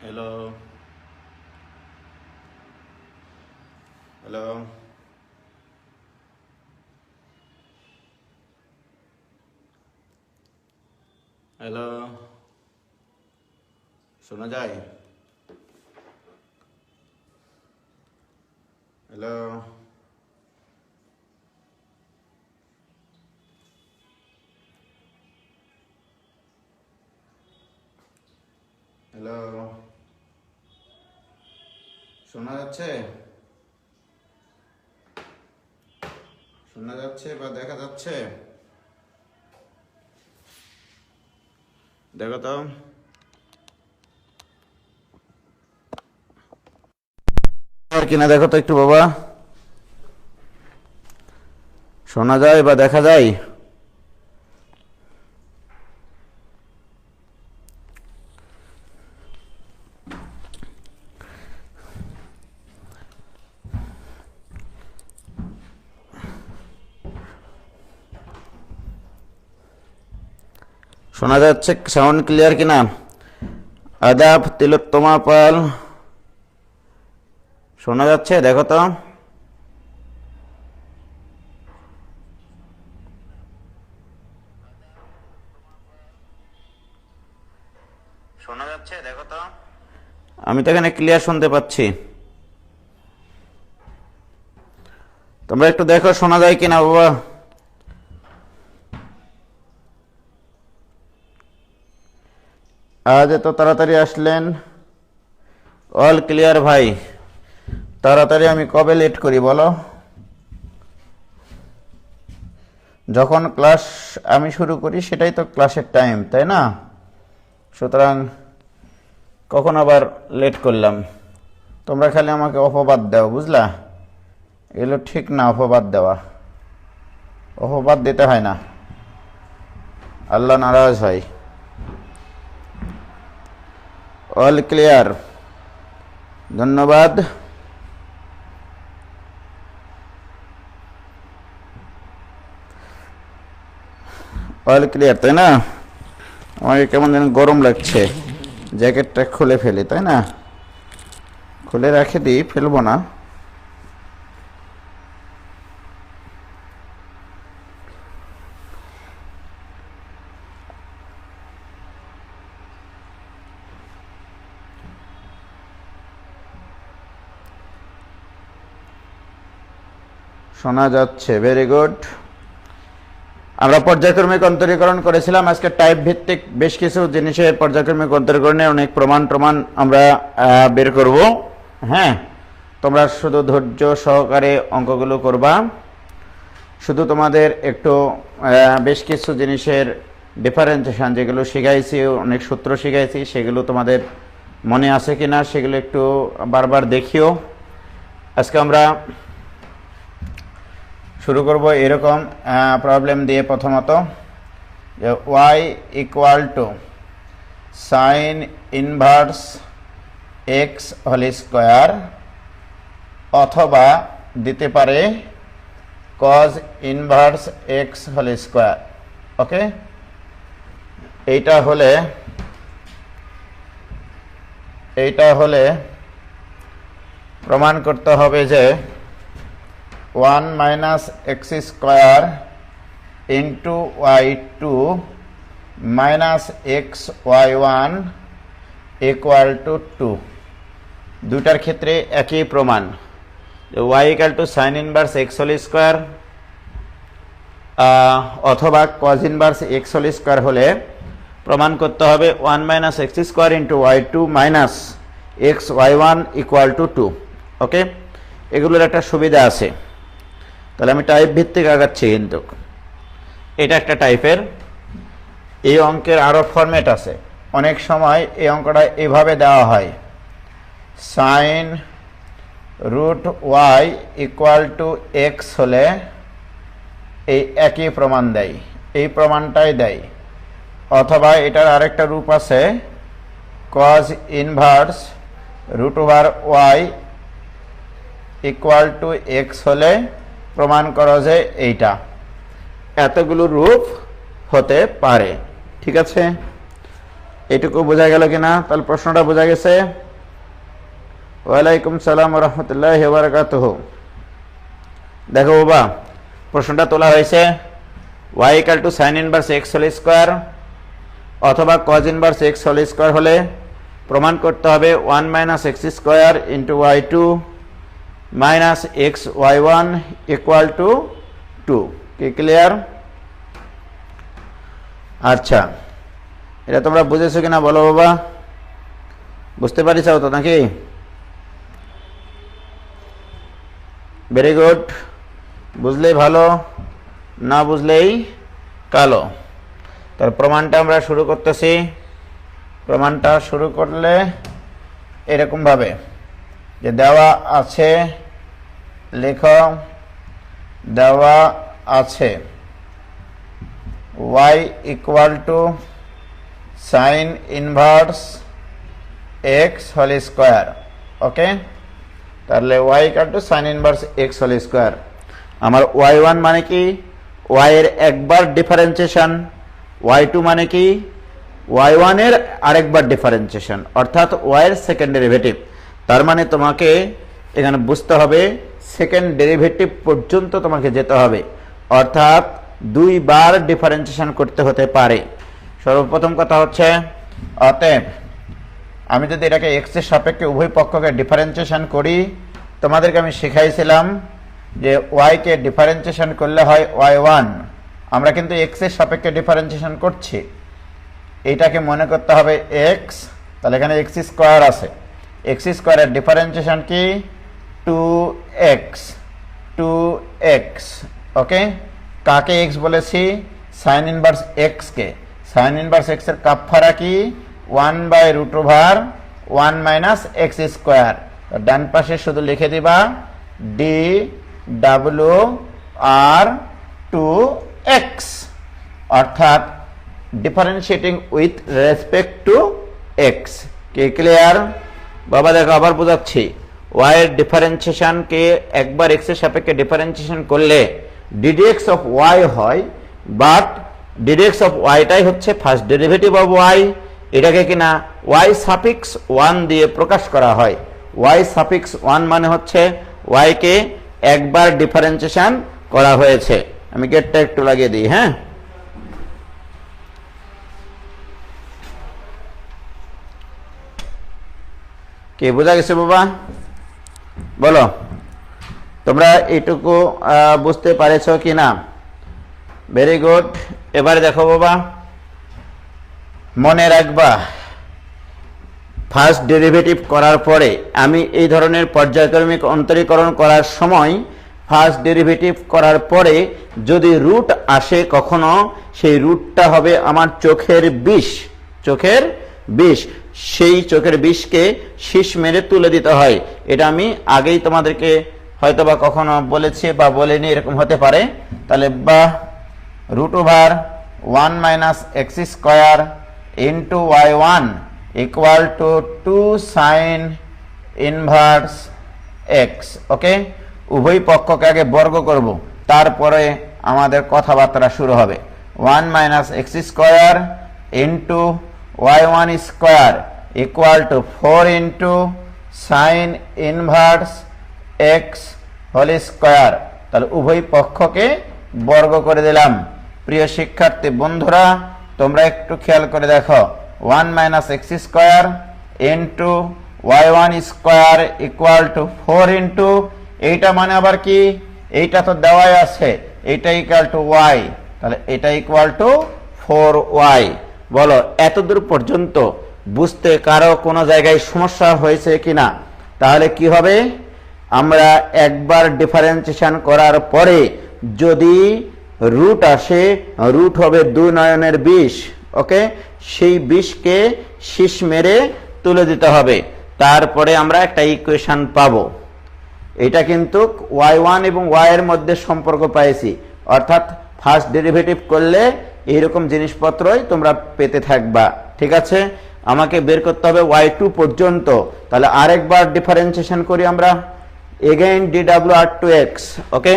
Hello, hello, hello, শোনা যায়? Hello, hello, শোনা যাচ্ছে? শোনা যাচ্ছে বা দেখা যাচ্ছে? দেখো তো। আর কিনা দেখো তো একটু বাবা, শোনা যায় বা দেখা যায়? শোনা যাচ্ছে? সাউন্ড ক্লিয়ার কিনা? আদাব তিলোত্তমা পাল, শোনা যাচ্ছে? দেখো তো। শোনা যাচ্ছে? দেখো তো। আমি তো এখানে ক্লিয়ার শুনতে পাচ্ছি। তোমরা একটু দেখো শোনা যায় কিনা বাবা। আজ এত তাড়াতাড়ি আসলেন, অল ক্লিয়ার ভাই। তাড়াতাড়ি আমি কবে লেট করি বলো? যখন ক্লাস আমি শুরু করি সেটাই তো ক্লাসের টাইম, তাই না? সুতরাং কখন আবার লেট করলাম? তোমরা খালি আমাকে অপবাদ দাও, বুঝলা? এগুলো ঠিক না, অপবাদ দেওয়া। অপবাদ দিতে হয় না, আল্লাহ নারাজ হয়। অল ক্লিয়ার, ধন্যবাদ। অল ক্লিয়ার, তাই না? আমাকে কেমন যেন গরম লাগছে, জ্যাকেটটা খুলে ফেলি, তাই না? খুলে রেখে দিই, ফেলবো না। শোনা যাচ্ছে, ভেরি গুড। আমরা পর্যায়ক্রমিক অন্তরীকরণ করেছিলাম, আজকে টাইপ ভিত্তিক বেশ কিছু জিনিসের পর্যায়ক্রমিক অন্তরীকরণের অনেক প্রমাণ আমরা বের করব। হ্যাঁ, তোমরা শুধু ধৈর্য সহকারে অঙ্কগুলো করবা। শুধু তোমাদের একটু বেশ কিছু জিনিসের ডিফারেন্সিয়েশন যেগুলো শিখাইছি, অনেক সূত্র শিখাইছি, সেগুলো তোমাদের মনে আছে কিনা সেগুলো একটু বারবার দেখিও। আজকে আমরা শুরু করব এরকম প্রবলেম দিয়ে। প্রথমত y equal to sine inverse x whole square, অথবা দিতে পারে cos inverse x whole square. Okay, এইটা হলে প্রমাণ করতে হবে যে 1 minus x square into y2 minus x y1 equal to 2। দুটার ক্ষেত্রে একই প্রমাণ। y equal to sine inverse x whole square অথবা cos inverse x whole square হলে প্রমাণ করতে হবে 1 minus x square into y2 minus x y1 equal to 2। ওকে, এগুলোর একটা সুবিধা আছে। তাহলে আমি টাইপ ভিত্তিক আগাচ্ছি, কিন্তু এটা একটা টাইপের। এই অঙ্কের আরও ফরম্যাট আছে। অনেক সময় এই অঙ্কটা এভাবে দেওয়া হয়, sine root y equal to x হলে এই একই প্রমাণ দেয়, এই প্রমাণটাই দেয়। অথবা এটার আরেকটা রূপ আছে, cos inverse root over y equal to x হলে প্রমাণ করো যে এইটা। এতগুলো রূপ হতে পারে, ঠিক আছে? এটুকু বোঝা গেল কিনা? তাহলে প্রশ্নটা বোঝা গেছে? ওয়ালাইকুম সালাম ওয়া রাহমাতুল্লাহি ওয়া বারাকাতুহু। দেখো বাবা, প্রশ্নটা তোলা হয়েছে y = sin inverse x whole square অথবা cos inverse x whole square হলে প্রমাণ করতে হবে 1 - x স্কয়ার * y2 - xy1 = 2। কি ক্লিয়ার? আচ্ছা, এটা তোমরা বুঝেছো কিনা বলো বাবা? বুঝতে পারিস তো নাকি? Very good. বুঝলেই ভালো, না বুঝলেই কালো। তার প্রমাণটা আমরা শুরু করতেছি। প্রমাণটা শুরু করলে এরকম ভাবে যে দেওয়া আছে, লেখো দেওয়া আছে y = sin inverse x whole square. Okay, তাহলে y = sin inverse x whole square. আমার y1 মানে কি? y এর একবার ডিফারেন্সিয়েশন। y2 মানে কি? y1 এর আরেকবার ডিফারেন্সিয়েশন, অর্থাৎ y এর সেকেন্ড ডেরিভেটিভ। তার মানে তোমাকে এখানে বুঝতে হবে সেকেন্ড ডেরিভেটিভ পর্যন্ত তোমাকে যেতে হবে, অর্থাৎ দুইবার ডিফারেন্সিয়েশন করতে হতে পারে। সর্বপ্রথম কথা হচ্ছে, অতএব আমি যদি এটাকে x এর সাপেক্ষে উভয় পক্ষকে ডিফারেন্সিয়েশন করি, তোমাদেরকে আমি শিখাইছিলাম যে y কে ডিফারেন্সিয়েশন করলে হয় y1। আমরা কিন্তু x এর সাপেক্ষে ডিফারেন্সিয়েশন করছি, এইটাকে মনে করতে হবে x। তাহলে এখানে x স্কয়ার আছে, x স্কয়ারের ডিফারেন্সিয়েশন কি? 2x। ওকে, কাকে x বলেছি? sin ইনভার্স x কে। sin ইনভার্স x এর কাফফারা কি? 1/√1 - x স্কয়ার। ডান পাশে শুধু লিখে দিবা dwr2x, অর্থাৎ differentiating with respect to x। কি ক্লিয়ার বাবা? দেখো আবার বোঝাচ্ছি, y এর ডিফারেন্সিয়েশন কে একবার x এর সাপেক্ষে ডিফারেন্সিয়েশন করলে ddx অফ y হয়, বাট ddx অফ y টাই হচ্ছে ফার্স্ট ডেরিভেটিভ অফ y। এটাকে কিনা y সাফিক্স 1 দিয়ে প্রকাশ করা হয়। y সাফিক্স 1 মানে হচ্ছে y কে একবার ডিফারেন্সিয়েশন করা হয়েছে। আমি গেটটা একটু লাগিয়ে দিই। হ্যাঁ, কি বোঝা গেছে বাবা? বলো তোমরা এইটুকু বুঝতে পারেছ কি না? Very good. এবারে দেখো বাবা, মনে রাখবা ফার্স্ট ডেরিভেটিভ করার পরে আমি এই ধরনের পর্যায়ক্রমিক অন্তরীকরণ করার সময় ফার্স্ট ডেরিভেটিভ করার পরে যদি রুট আসে কখনো, সেই রুটটা হবে আমার চোখের বিষ। চোখের বিষ, সেই চোখের বিষকে শীষ মেরে তুলে দিতে হয়। এটা আমি আগেই তোমাদেরকে হয়তোবা কখনো বলেছি বা বলিনি, এরকম হতে পারে। তাহলে বা √1 - x square into y1 = 2 sin inverse x। ওকে, উভয় পক্ষকে আগে বর্গ করব, তারপরে আমাদের কথাবার্তা শুরু হবে। 1 - x square into y1 square = 4 sin inverse x whole square. তাহলে উভয় পক্ষকে বর্গ করে দিলাম। প্রিয় শিক্ষার্থী বন্ধুরা, তোমরা একটু খেয়াল করে দেখো, 1 - x square into y1 square = 4 এইটা মানে আবার কি? এইটা তো দেওয়াই আছে, এইটা = y, তাহলে এটা = 4y। বলো এতদূর পর্যন্ত বুঝতে কারো কোনো জায়গায় সমস্যা হয়েছে কিনা? তাহলে কি হবে? আমরা একবার ডিফারেন্সিয়েশন করার পরে যদি রুট আসে, রুট হবে 2 নয়নের 20। ওকে, সেই 20কে শীষ মেরে তুলে দিতে হবে, তারপরে আমরা একটা ইকুয়েশন পাবো। এটা কিন্তু y1 এবং y এর মধ্যে সম্পর্ক পাইছি, অর্থাৎ ফার্স্ট ডেরিভেটিভ করলে এইরকম জিনিসপত্রই তোমরা পেতে থাকবা। ঠিক আছে, আমাকে বের করতে হবে y2 পর্যন্ত। তাহলে আরেকবার ডিফারেন্সিয়েশন করি আমরা, এগেইন dwr2x। ওকে,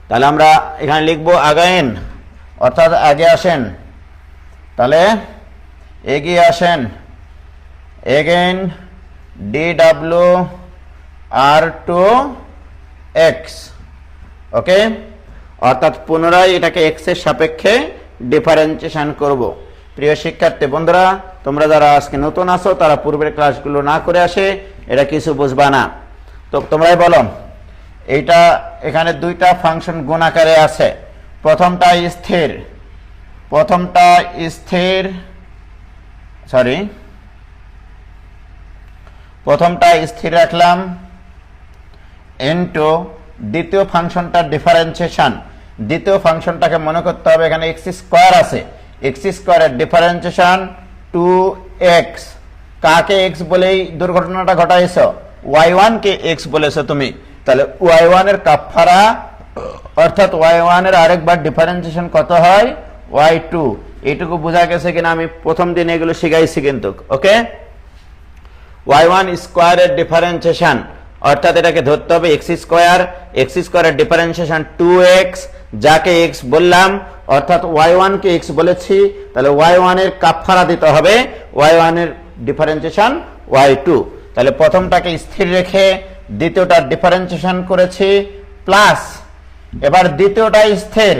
তাহলে আমরা এখানে লিখবো আগাইন, অর্থাৎ আগে আসেন। তাহলে এগিয়ে আসেন এগেন dw r2 x, ওকে, অর্থাৎ পুনরায় এটাকে x এর সাপেক্ষে ডিফারেন্সিয়েশন করব। প্রিয় শিক্ষার্থী বন্ধুরা, তোমরা যারা আজকে নতুন আছো তারা পূর্বের ক্লাসগুলো না করে আসে এটা কিছু বুঝবা না। তো তোমরাই বলো, এইটা এখানে দুইটা ফাংশন গুণ আকারে আছে। প্রথমটা স্থির রাখলাম ইনটু দ্বিতীয় ফাংশনটা ডিফারেন্সিয়েশন। দ্বিতীয় ফাংশনটাকে মনে করতে হবে এখানে এক্স স্কোয়ার আছে, এক্স স্কোয়ারের ডিফারেন্সিয়েশন 2x। কাকে এক্স বলেই দুর্ঘটনাটা ঘটাইছো? y1 কে এক্স বলেছো তুমি, তাহলে y1 এর কাফারা অর্থাৎ y1 এর আরেকবার ডিফারেন্সিয়েশন কত হয়? y2। এইটুকু বোঝা গেছে কিনা আমি প্রথম দিন এগুলো শিখাইছি কিন্তু, ওকে। y1 স্কোয়ারের ডিফারেন্সিয়েশন অর্থাৎ এটাকে ধরতে হবে এক্স স্কোয়ারের ডিফারেন্সিয়েশন 2x, যাকে x বললাম অর্থাৎ y1 কে x বলেছি, তাহলে y1 এর কাফারা দিতে হবে y1 এর ডিফারেন্সিয়েশন y2। তাহলে প্রথমটাকে স্থির রেখে দ্বিতীয়টার ডিফারেন্সিয়েশন করেছি, প্লাস এবার দ্বিতীয়টা স্থির,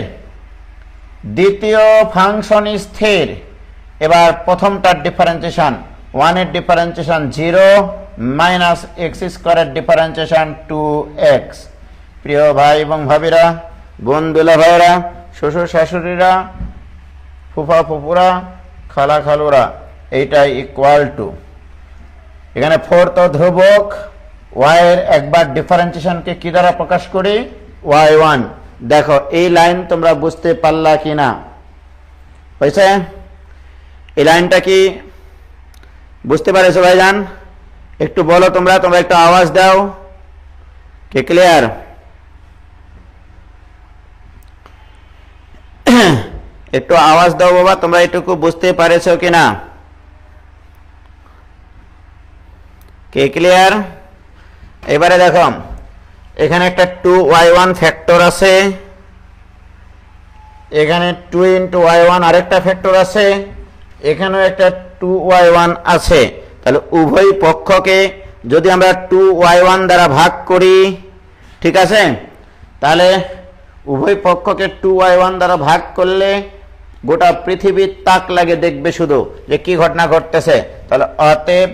দ্বিতীয় ফাংশন স্থির, এবার প্রথমটার ডিফারেন্সিয়েশন 1 এর ডিফারেন্সিয়েশন 0 মাইনাস এক্স স্কোয়ারের ডিফারেন্সিয়েশন 2x। প্রিয় ভাই এবং ভাবিরা, বোন দুলা ভাইরা, শ্বশুর শাশুড়িরা, ফুফা ফুফুরা, খালা খালুরা, এইটা ইকুয়াল টু এখানে 4 তো ধ্রুবক, y এর একবার ডিফারেন্সিয়েশনকে কি দ্বারা প্রকাশ করি? y1। দেখো এই লাইন তোমরা বুঝতে পারলা কিনা? হয়েছে? এই লাইনটা কি বুঝতে পারেছো ভাইজান? একটু বলো তোমরা একটু আওয়াজ দাও। কে ক্লিয়ার? একটু আওয়াজ দাও বাবা, তোমরা এটুকু বুঝতে পারেছো কিনা? কে ক্লিয়ার? এবারে দেখো এখানে একটা 2y1 ফ্যাক্টর আছে, এখানে 2 × y1 আরেকটা ফ্যাক্টর আছে, এখানেও একটা 2y1 আছে। তাহলে উভয় পক্ষকে যদি আমরা 2y1 দ্বারা ভাগ করি, ঠিক আছে, তাহলে উভয় পক্ষকে 2y1 দ্বারা ভাগ করলে গোটা পৃথিবীর তাক লাগে দেখবে শুধু যে কি ঘটনা ঘটতেছে। তাহলে অতএব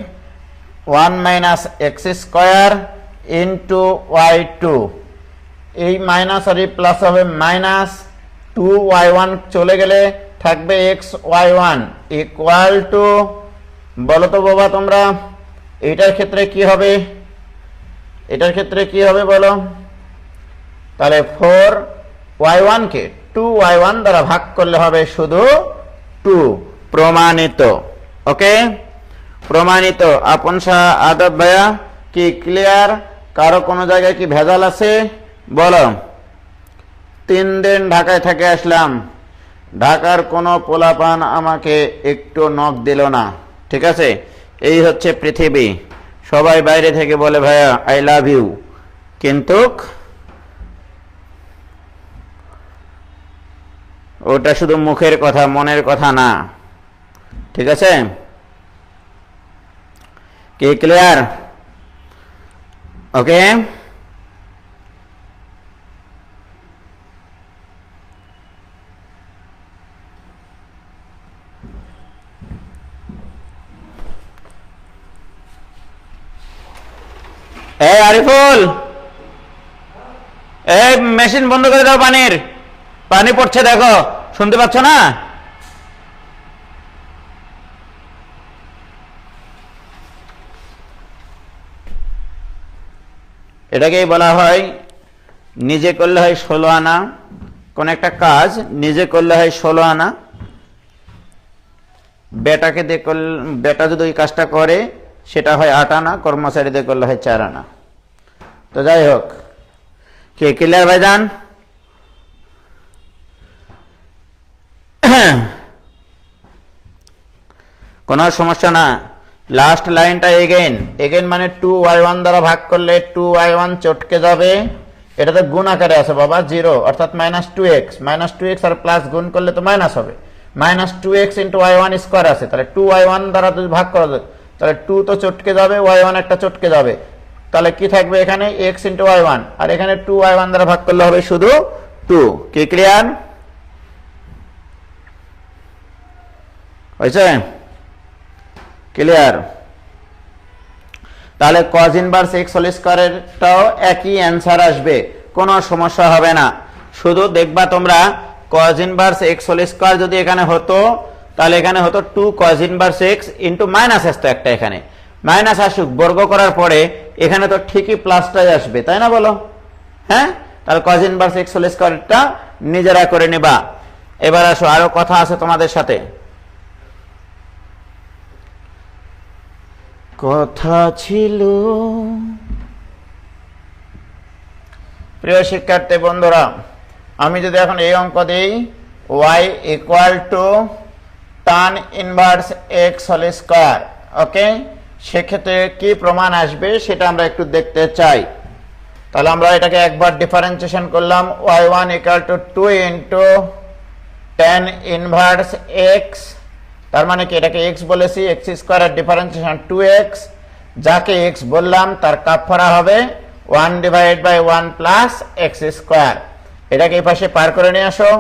1 minus x square into y2, এই মাইনাস আর এই প্লাস হবে মাইনাস 2y1 চলে গেলে থাকবে xy1 ইকুয়াল টু, বলো তো বাবা তোমরা এটার ক্ষেত্রে কি হবে? এটার ক্ষেত্রে কি হবে বলো? তাহলে 4y1 কে 2y1 দ্বারা ভাগ করলে হবে শুধু 2। প্রমাণিত, ওকে, প্রমাণিত। আপন শাহ আদব ভাইয়া কি ক্লিয়ার? কারো কোনো জায়গায় কি ভেজাল আছে বলো? 3 দিন ঢাকায় থেকে আসলাম, ঢাকার কোনো পোলাপান আমাকে একটু নক দিল না, ঠিক আছে। এই হচ্ছে পৃথিবী, সবাই বাইরে থেকে বলে ভাইয়া আই লাভ ইউ, কিন্তু ওটা শুধু মুখের কথা, মনের কথা না, ঠিক আছে। কি ক্লিয়ার? ওকে, এই আরিফুল, এই মেশিন বন্ধ করে দাও, পানি পড়ছে দেখো, শুনতে পাচ্ছ না? এটাকেই বলা হয় নিজে করলে হয় 16 আনা, কোন একটা কাজ নিজে করলে হয় 16 আনা, বেটাকে দিয়ে করলে, বেটা যদি ওই কাজটা করে সেটা হয় 8 আনা, কর্মচারী দিয়ে করলে হয় 4 আনা। তো যাই হোক, কে ক্লিয়ার ভাইজান? কোনো সমস্যা না। লাস্ট লাইনটা এগেন মানে 2y1 দ্বারা ভাগ করলে 2y1 চটকে যাবে, এটা তো গুণ আকারে আছে বাবা, 0 অর্থাৎ -2x আর প্লাস গুণ করলে তো মাইনাস হবে, minus 2x into y1 square আছে, তাহলে 2y1 দ্বারা যদি ভাগ করা যায় তাহলে 2 তো চটকে যাবে, y1 একটা চটকে যাবে, তাহলে কি থাকবে এখানে x ইন্টু y1, আর এখানে 2y1 দ্বারা ভাগ করলে হবে শুধু 2। কি ক্লিয়ার হয়েছে? ক্লিয়ার? তাহলে cos ইনভার্স x হোল স্কয়ারেরটাও একই অ্যান্সার আসবে, কোনো সমস্যা হবে না। শুধু দেখবা তোমরা cos inverse x whole square যদি এখানে হতো তাহলে এখানে হতো 2 cos inverse x into minus আসতো একটা, এখানে মাইনাস আসুক বর্গ করার পরে এখানে তো ঠিকই প্লাসটাই আসবে, তাই না বলো? হ্যাঁ, তাহলে cos ইনভার্স x হোল স্কয়ারটা নিজেরা করে নেবা। এবার আসো, আরো কথা আছে তোমাদের সাথে। কথা ছিল, প্রিয় শিক্ষার্থী বন্ধুরা, আমি যদি এখন এই অঙ্ক দিই y equal to tan inverse x whole square, okay, সেক্ষেত্রে কি প্রমাণ আসবে সেটা আমরা একটু দেখতে চাই। তাহলে আমরা এটাকে একবার ডিফারেন্সিয়েশন করলাম, y1 equal to 2 into tan inverse x, তার মানে কি এটাকে x বলেছি, x স্কয়ারের ডিফারেন্সিয়েশন 2x, যাকে x বললাম তার কাফফারা হবে 1 divide by 1 plus x square. এটাকে এই পাশে পার করে নিয়ে আসো,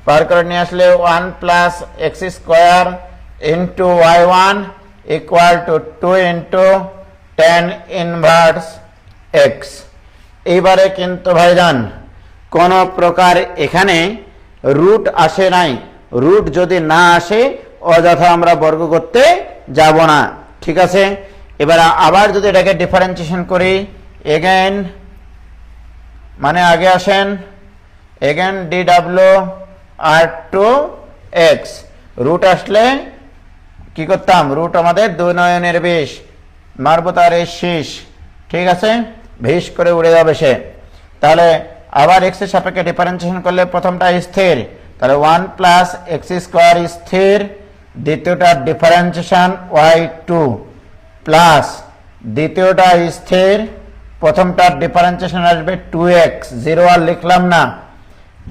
পার করে নিয়ে আসলে 1 plus x square into y1 equal to 2 into tan inverse x। এইবারে কিন্তু ভাইজান কোন প্রকার এখানে রুট আসে নাই, রুট যদি না আসে অযথা আমরা বর্গ করতে যাব না, ঠিক আছে? এবার আবার যদি এটাকে ডিফারেন্সিয়েশন করি, এগেন মানে আগে আসেন, এগেন dw আর 2x, রুট আসলে কি করতাম, রুট আমাদের 2 নয়নের 20, মারবো তার এই শীষ, ঠিক আছে, ভিস করে উড়ে যাবে সে। তাহলে আবার x এর সাপেক্ষে ডিফারেন্সিয়েশন করলে প্রথমটা স্থির, তাহলে 1 প্লাস x স্কয়ার স্থির, দ্বিতীয়টা ডিফারেন্সিয়েশন y2 প্লাস দ্বিতীয়টা স্থির, প্রথমটার ডিফারেন্সিয়েশন আসবে 2x, 0 আর লিখলাম না,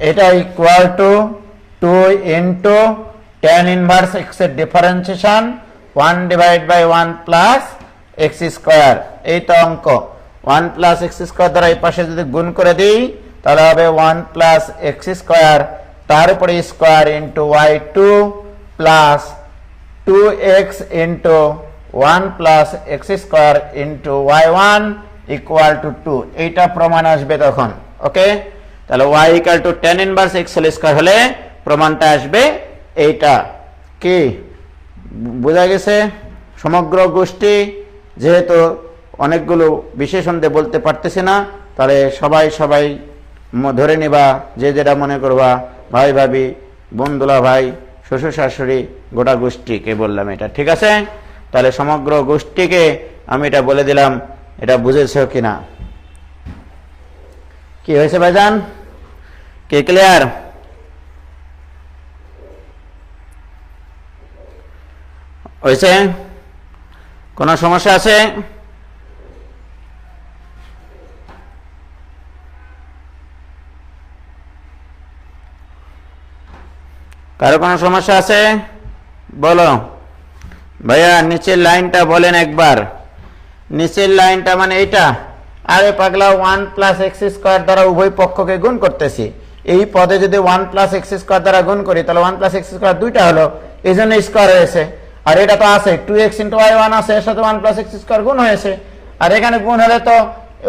এটা equal to 2 into tan inverse x এর differentiation 1 divide by 1 plus x square. এই তো অঙ্ক, 1 প্লাস x স্কয়ার দ্বারা এই পাশে যদি গুণ করে দিই তাহলে হবে 1 প্লাস x স্কয়ার, তার উপরে square into y2 plus 2x into 1 plus x square into y1 equal to 2। এইটা প্রমাণ আসবে তখন, ওকে? তাহলে y equal to tan inverse x whole square হলে প্রমাণটা আসবে এইটা। কি বোঝা গেছে? সমগ্র গোষ্ঠী যেহেতু অনেকগুলো বিশেষণ দিয়ে বলতে পারতেছে না, তাহলে সবাই সবাই ধরে নিবা, যে যেটা মনে করবা, ভাই ভাবি, বন্ধুলা ভাই, শ্বশুর শাশুড়ি, গোটা গোষ্ঠীকে বললাম এটা, ঠিক আছে? তাহলে সমগ্র গোষ্ঠীকে আমি এটা বলে দিলাম, এটা বুঝেছ কিনা? কি হয়েছে ভাইজান? কি ক্লিয়ার? হয়েছে? কোনো সমস্যা আছে? কারো কোনো সমস্যা আছে? বলো ভাইয়া, নিচের লাইনটা বলেন একবার। নিচের লাইনটা মানে এইটা? আরে পাগলা, 1 প্লাস x স্কয়ার দ্বারা উভয় পক্ষকে গুণ করতেছি, এই পদে যদি 1 প্লাস x স্কয়ার দ্বারা গুণ করি তাহলে 1 প্লাস x স্কয়ার দুইটা হলো, এই জন্য স্কয়ার হয়েছে। আর এটা তো আছে 2x ইন্টু y1 আছে, এর সাথে 1 প্লাস x স্কয়ার গুণ হয়েছে, আর এখানে গুণ হলে তো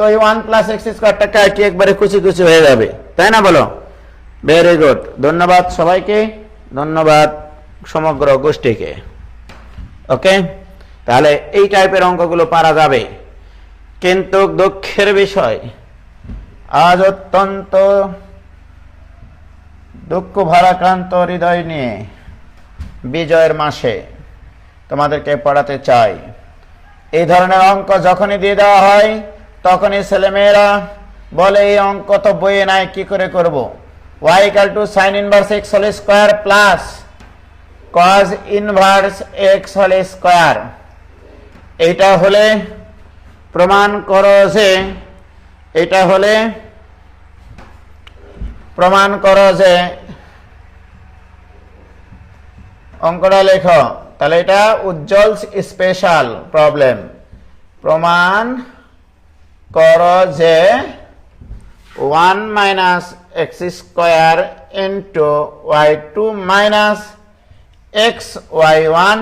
ওই 1 প্লাস x স্কয়ারটা কি একবারে কুচি কুচি হয়ে যাবে, তাই না বলো? ভেরি গুড, ধন্যবাদ সবাইকে, ধন্যবাদ সমগ্র গোষ্ঠীকে। ওকে, তাহলে এই টাইপের অঙ্কগুলো পারা যাবে, কিন্তু দুঃখের বিষয় আজ অত্যন্ত দুঃখ ভারাক্রান্ত হৃদয় নিয়ে বিজয়ের মাসে তোমাদেরকে পড়াতে চাই। এই ধরনের অঙ্ক যখনই দিয়ে দেওয়া হয় তখনই ছেলেমেয়েরা বলে এই অঙ্ক তো বইয়ে নাই, কি করে করব? y equal to sin inverse x whole square plus cos inverse x whole square. এইটা হলে প্রমাণ করো যে, এটা হলে প্রমাণ করো যে অঙ্কটা লেখো। তাহলে এটা উজ্জ্বল স্পেশাল প্রবলেম। প্রমাণ করো যে 1 minus x square into y2 minus x y1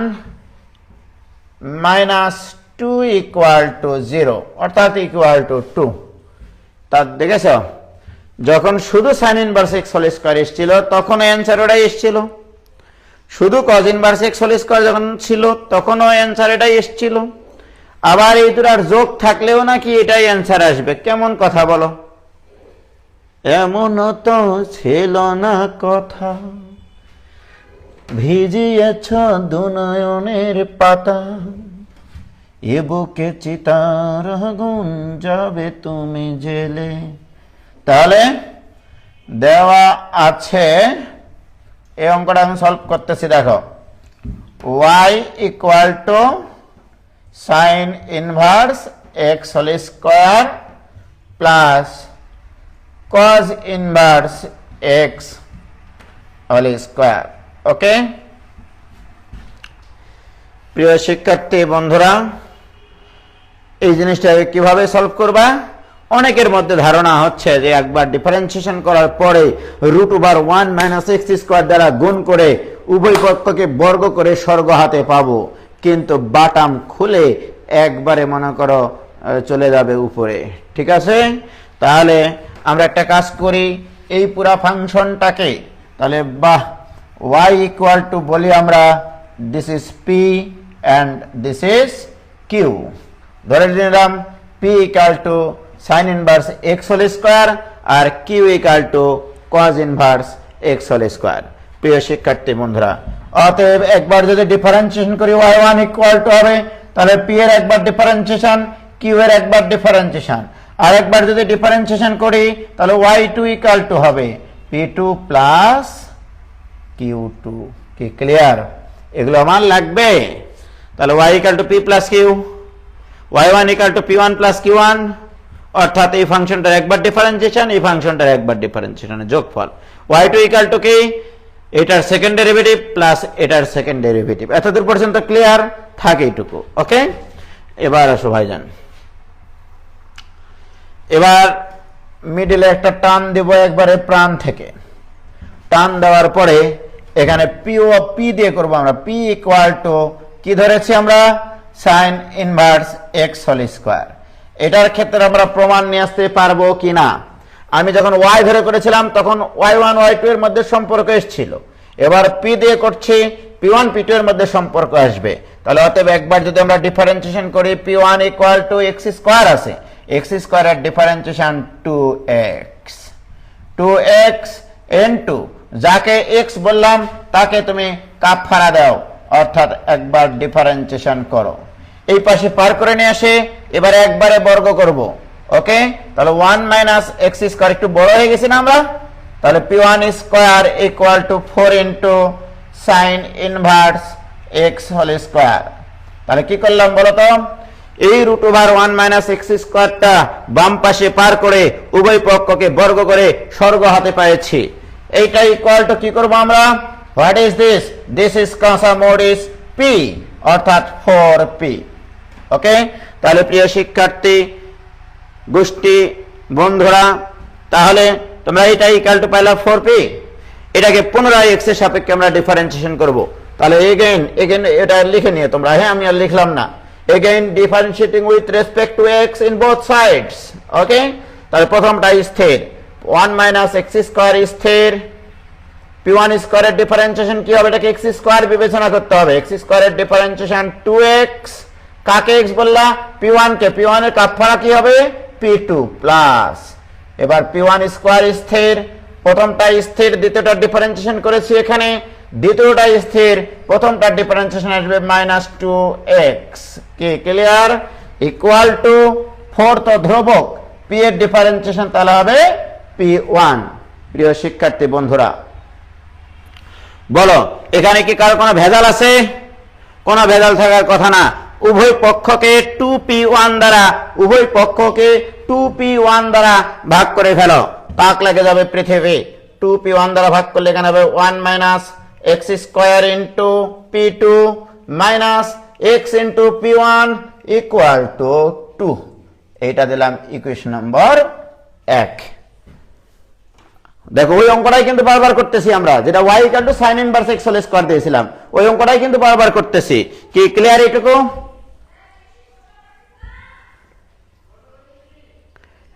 minus 2 equal to 0 অর্থাৎ ইকুয়াল টু 2। তা দেখেছ, যখন শুধু sine inverse x whole square এসেছিল তখন অ্যান্সার ওটাই এসেছিল, শুধু cos inverse x whole square যখন ছিল তখনও অ্যান্সার এটাই এসেছিল। আবার এই দুটার যোগ থাকলেও নাকি এটাই অ্যান্সার আসবে। কেমন কথা বলো? এমন তো ছিল না কথা, ভিজিয়েছ দুনয়নের পাতা, এ বুকে চিতার আগুন যাবে তুমি জেলে। তাহলে দেওয়া আছে, এই অঙ্কটা আমি সলভ করতেছি। দেখো, y equal to sine inverse x whole square plus cos inverse x whole square. Okay প্রিয় শিক্ষার্থী বন্ধুরা, এই জিনিসটাকে কিভাবে সলভ করবা? অনেকের মধ্যে ধারণা হচ্ছে যে একবার ডিফারেন্সিয়েশন করার পরে √1 মাইনাস এক্স স্কোয়ার দ্বারা গুণ করে উভয় পক্ষকে বর্গ করে স্বর্গ হাতে পাবো, কিন্তু বাটাম খুলে একবারে মনে করো চলে যাবে উপরে। ঠিক আছে, তাহলে আমরা একটা কাজ করি, এই পুরা ফাংশনটাকে তাহলে বাহ y ইকুয়াল টু বলি আমরা this is p and this is q। ধরে নিলাম p equal to sine inverse x whole square আর q equal to cos inverse x whole square. প্রিয় শিক্ষার্থী বন্ধুরা, অতএব একবার যদি ডিফারেন্সিয়েশন করি y1 ইকুয়াল টু হবে তাহলে p এর একবার ডিফারেন্সিয়েশন, q এর একবার ডিফারেন্সিয়েশন, আর একবার যদি ডিফারেন্সিয়েশন করি তাহলে y2 ইকুয়াল টু হবে p2 প্লাস q2। কি ক্লিয়ার? এগুলো আমার লাগবে। তাহলে y equal two p plus q, y1 equal two p1 plus q1, অর্থাৎ এই ফাংশনটার একবার ডিফারেন্সিয়েশন, এই ফাংশনটার একবার ডিফারেন্সিয়েশনের যোগফল। y2 ইকুয়াল টু কি? এটার সেকেন্ড ডেরিভেটিভ প্লাস এটার সেকেন্ড ডেরিভেটিভ। এতদূর পর্যন্ত ক্লিয়ার? থাকে এইটুকু। ওকে, এবার আসো ভাইজান, এবার মিডলে একটা টান দেব একবারে প্রাণ থেকে। টান দেওয়ার পরে এখানে পি দিয়ে করবো আমরা। পি ইকুয়াল টু কি ধরেছি আমরা? Sine inverse x whole square. এটার ক্ষেত্রে আমরা প্রমাণ নিয়ে আসতে পারবো কিনা? আমি যখন y ধরে করেছিলাম তখন y1 y2 এর মধ্যে সম্পর্ক এসেছিল, এবার p দিয়ে করছি, p1 p2 এর মধ্যে সম্পর্ক আসবে। তাহলে অতএব একবার যদি আমরা ডিফারেন্সিয়েশন করি, p1 equal to x square আছে, এক্স স্কোয়ারের ডিফারেন্সিয়েশন 2x ইনটু যাকে x বললাম তাকে তুমি কাফারা দাও, অর্থাৎ একবার ডিফারেন্সিয়েশন করো। এই পাশে পার করে নিয়ে আসে, এবারে একবারে বর্গ করব। ওকে, তাহলে 1 মাইনাস এক্স স্কোয়ার, একটু বড় হয়ে গেছি না আমরা? তাহলে p1 square equal to 4 into sine inverse x whole square. তাহলে কি করলাম বলো তো? এই √1 মাইনাস এক্স স্কোয়ারটা বাম পাশে পার করে উভয় পক্ষকে বর্গ করে স্বর্গ হাতে পেয়েছি। এইটা ইকুয়াল টু কি করবো আমরা? What is this? This is কসা মোড ইজ p, অর্থাৎ 4p। ওকে, তাহলে প্রিয় শিক্ষার্থী গোষ্ঠী বন্ধুরা, তাহলে তোমরা এটা ইকুয়াল টু পাইলা 4p। এটাকে পুনরায় x এর সাপেক্ষে আমরা ডিফারেন্সিয়েশন করব। তাহলে এগেইন এটা লিখে নিয়ে তোমরা, হ্যাঁ আমি আর লিখলাম না। Again differentiating with respect to x in both sides. Okay, তাহলে প্রথমটা স্থির, 1 মাইনাস এক্স স্কোয়ার স্থির, p1 স্কোয়ারের ডিফারেন্সিয়েশন কি হবে? এটাকে x স্কোয়ার বিবেচনা করতে হবে। x স্কোয়ারের ডিফারেন্সিয়েশন 2x, কাকে x বললা? p1 কে। p1 এর কাফারা কি হবে? p2 প্লাস, এবার p1 স্কোয়ার স্থির, প্রথমটা স্থির, দ্বিতীয়টা ডিফারেন্সিয়েশন করেছি এখানে, দ্বিতীয়টা স্থির, প্রথমটার ডিফারেন্সিয়েশন আসবে -2x। কি ক্লিয়ার? ইকুয়াল টু 4 তো ধ্রুবক, p এর ডিফারেন্সিয়েশন তাহলে হবে p1। প্রিয় শিক্ষার্থী বন্ধুরা বলো, এখানে কি কারো কোনো ভেজাল আছে? কোনো ভেজাল থাকার কথা না। উভয় পক্ষকে 2p1 দ্বারা, উভয় পক্ষকে 2p1 দ্বারা ভাগ করে ফেলো, পাক লেগে যাবে পৃথিবী। 2p1 দ্বারা ভাগ করলে এখানে হবে 1 minus x square into p2 minus x into p1 equal to 2। এইটা দিলাম ইকুয়েশন নম্বর 1। দেখো ওই অঙ্কটাই কিন্তু বারবার করতেছি আমরা, যেটা y equal to sin inverse x whole square দিয়েছিলাম, ওই অঙ্কটাই কিন্তু বারবার করতেছি। কি ক্লিয়ার এটুকু?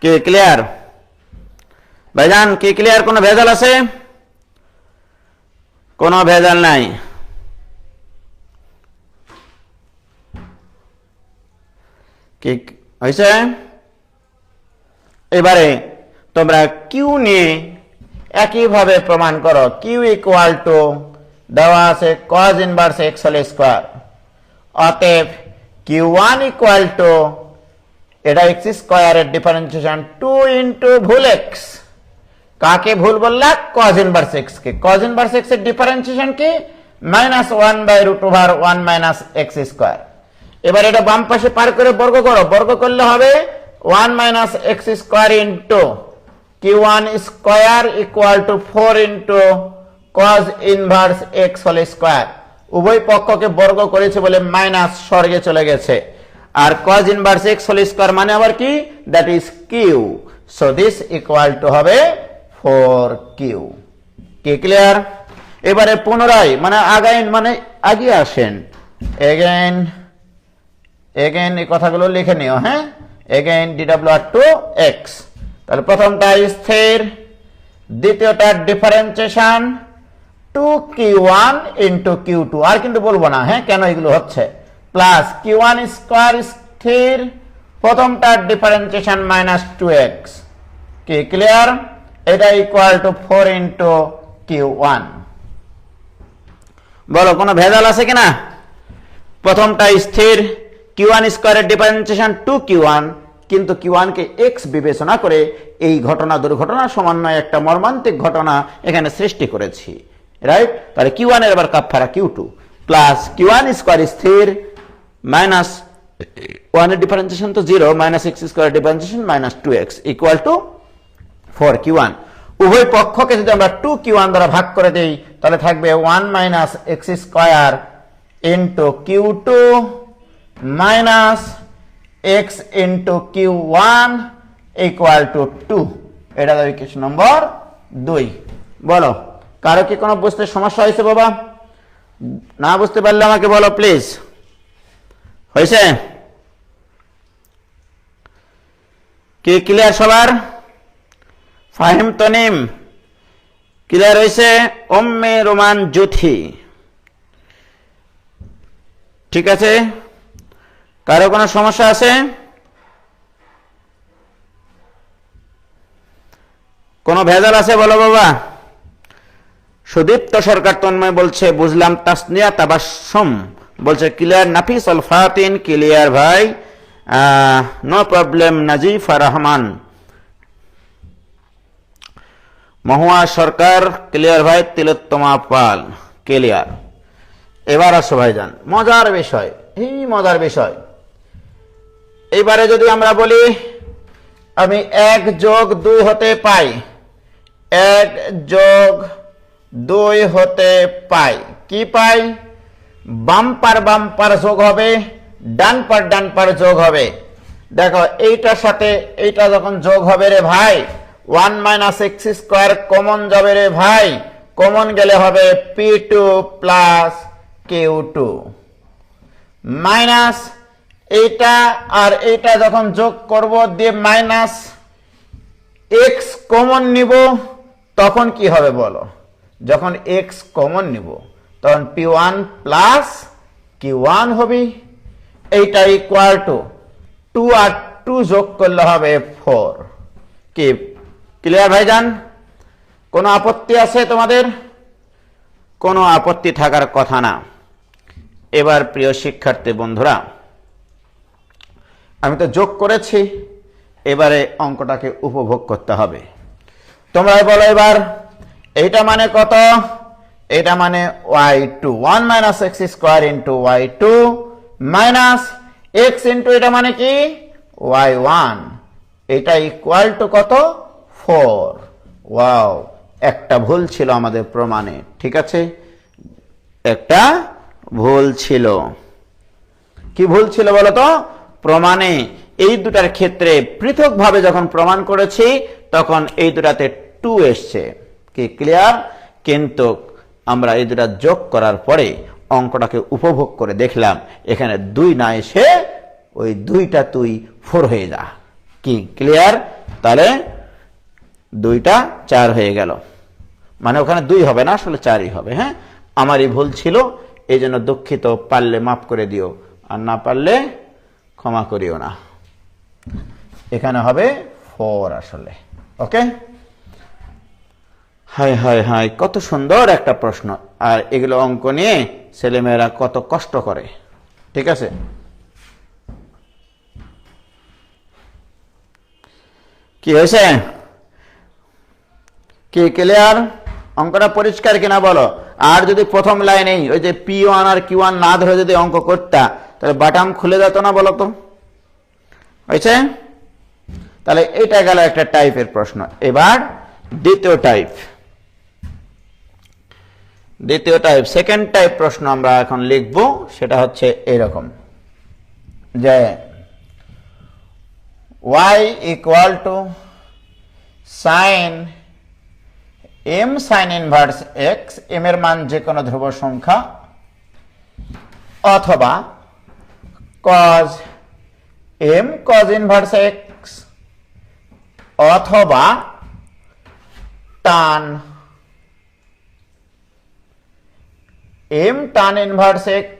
কি ক্লিয়ার ভাইজান? কি ক্লিয়ার? কোনো ভেজাল আছে? কোনো ভেজাল নাই। কি হয়েছে? এবারে তোমরা কিউ নিয়ে একইভাবে প্রমাণ করো। কিউ ইকুয়াল টু দেওয়া আছে cos inverse x whole square, অতএব q1 ইকুয়াল টু এটা x স্কয়ারের ডিফারেন্সিয়েশন 2 ইনটু ভুল x। কাকে ভুল বললা? cos ইনভার্স x কে। cos ইনভার্স x এর ডিফারেন্সিয়েশন কি? -1/√1 মাইনাস x স্কয়ার। এবার এটা বাম পাশে পার করে বর্গ করো, বর্গ করলে হবে 1 minus x square into q1 square equal to 4 into cos inverse x whole square. উভয় পক্ষকে বর্গ করেছে বলে মাইনাস স্বর্গে চলে গেছে। আর cos inverse x whole square মানে আবার কি? That is q। So this equal to হবে 4q। কি ক্লিয়ার? এবারে পুনরায় মানে আগাইন মানে আগিয়ে আসেন, এগেইন এই কথাগুলো লিখে নিও। হ্যাঁ, এগেইন dw/2x। তাহলে প্রথমটা স্থির, দ্বিতীয়টার ডিফারেন্সিয়েশন 2q1 ইনটু q2, আর কিন্তু বলবো না হ্যাঁ কেন এগুলো হচ্ছে, প্লাস q1 স্কয়ার স্থির, প্রথমটার ডিফারেন্সিয়েশন -2x। কি ক্লিয়ার? এটা ইকুয়াল টু 4 ইনটু q1। বলো কোনো ভেজাল আছে কিনা? প্রথমটা স্থির, q1 স্কয়ারের ডিফারেন্সিয়েশন 2q1, কিন্তু q1 কে x বিবেচনা করে এই ঘটনা দুর্ঘটনা সমন্বয়ে একটা মর্মান্তিক ঘটনা এখানে সৃষ্টি করেছি, রাইট? তাহলে q1 এর আবার কাফারা q2 প্লাস q1 স্কয়ার স্থির মাইনাস 1 এর ডিফারেন্সিয়েশন তো 0 minus x square differentiation -2x equal to 4q1। উভয় পক্ষকে যদি আমরা 2q1 দ্বারা ভাগ করে দেই তাহলে থাকবে 1 minus x square into q2 minus x into q1 equal to 2। এটা হবে ইকুয়েশন নম্বর 2। বলো কারো কি কোনো বুঝতে সমস্যা হয়েছে বাবা? না বুঝতে পারলে আমাকে বলো প্লিজ। হয়েছে? কি ক্লিয়ার সবার? ফাহিম তনিম ক্লিয়ার হয়েছে? ওম্মে রোমান জুথি ঠিক আছে? কারো কোনো সমস্যা আছে? কোনো ভেজাল আছে বলো বাবা। সুদীপ্ত সরকার তন্ময় বলছে বুঝলাম তাসনিয়া তাবাসসুম বলছে ক্লিয়ার। নাফিস আল ফাতিন ক্লিয়ার ভাই, নো প্রবলেম। নাজিফা রহমান, মহুয়া সরকার ক্লিয়ার ভাই। তিলোত্তমা পাল ক্লিয়ার। এবার আসো ভাইজান মজার বিষয়, এই মজার বিষয়। এইবারে যদি আমরা বলি আমি 1 যোগ 2 হতে পাই, 1 যোগ 2 হতে পাই, কি পাই? বাম্পার যোগ হবে, ডান পার যোগ হবে। দেখো এইটার সাথে এইটা যখন যোগ হবে রে ভাই, 1 মাইনাস x স্কয়ার কমন যাবে রে ভাই, কমন গেলে হবে p2 প্লাস q2 মাইনাস এইটা আর এইটা যখন যোগ করব দিয়ে মাইনাস x কমন নিব তখন কি হবে বলো? যখন x কমন নিব তখন p1 প্লাস q1 হবে। এইটা ইকুয়াল টু 2 আর 2 যোগ করলে হবে 4। কি ক্লিয়ার ভাইজান? কোনো আপত্তি আছে তোমাদের? কোনো আপত্তি থাকার কথা না। এবার প্রিয় শিক্ষার্থী বন্ধুরা, আমি তো যোগ করেছি, এবারে অঙ্কটাকে উপভোগ করতে হবে। তোমরা বলো এবার এইটা মানে কত? এটা মানে y2, 1 minus x square into y2 minus x into এটা মানে কি y1, এটা ইকুয়াল টু কত? 4। ওয়াও, একটা ভুল ছিল আমাদের প্রমাণে, ঠিক আছে? একটা ভুল ছিল। কি ভুল ছিল বলো তো? প্রমাণে এই দুটার ক্ষেত্রে পৃথকভাবে যখন প্রমাণ করেছি তখন এই দুটাতে 2 এসছে। কি ক্লিয়ার? কিন্তু আমরা এই দুটা যোগ করার পরে অঙ্কটাকে উপভোগ করে দেখলাম এখানে 2 না এসে ওই 2টা 4 হয়ে যা। কি ক্লিয়ার? তাহলে 2টা 4 হয়ে গেল, মানে ওখানে 2 হবে না, আসলে 4ই হবে। হ্যাঁ, আমারই ভুল ছিল, এই জন্য দুঃখিত। পারলে মাফ করে দিও, আর না পারলে ক্ষমা করিও না। এখানে হবে 4 আসলে। ওকে, হাই হাই হাই, কত সুন্দর একটা প্রশ্ন। আর এগুলো অঙ্ক নিয়ে ছেলেমেয়েরা কত কষ্ট করে। ঠিক আছে, কি হয়েছে? কি ক্লিয়ার? অঙ্কটা পরিষ্কার কিনা বলো? আর যদি প্রথম লাইনেই ওই যে P1 আর Q1 না ধরে যদি অঙ্ক করতা তাহলে বাটাম খুলে যেত না? বলো তো, হয়েছে? তাহলে এটা গেল একটা টাইপের প্রশ্ন। এবার দ্বিতীয় টাইপ, সেকেন্ড টাইপ প্রশ্ন আমরা এখন লিখব। সেটা হচ্ছে এরকম যে y equal to sine m sine inverse x, m এর মান যে কোনো ধ্রুব সংখ্যা, অথবা cos m cos inverse x, অথবা tan m tan inverse x।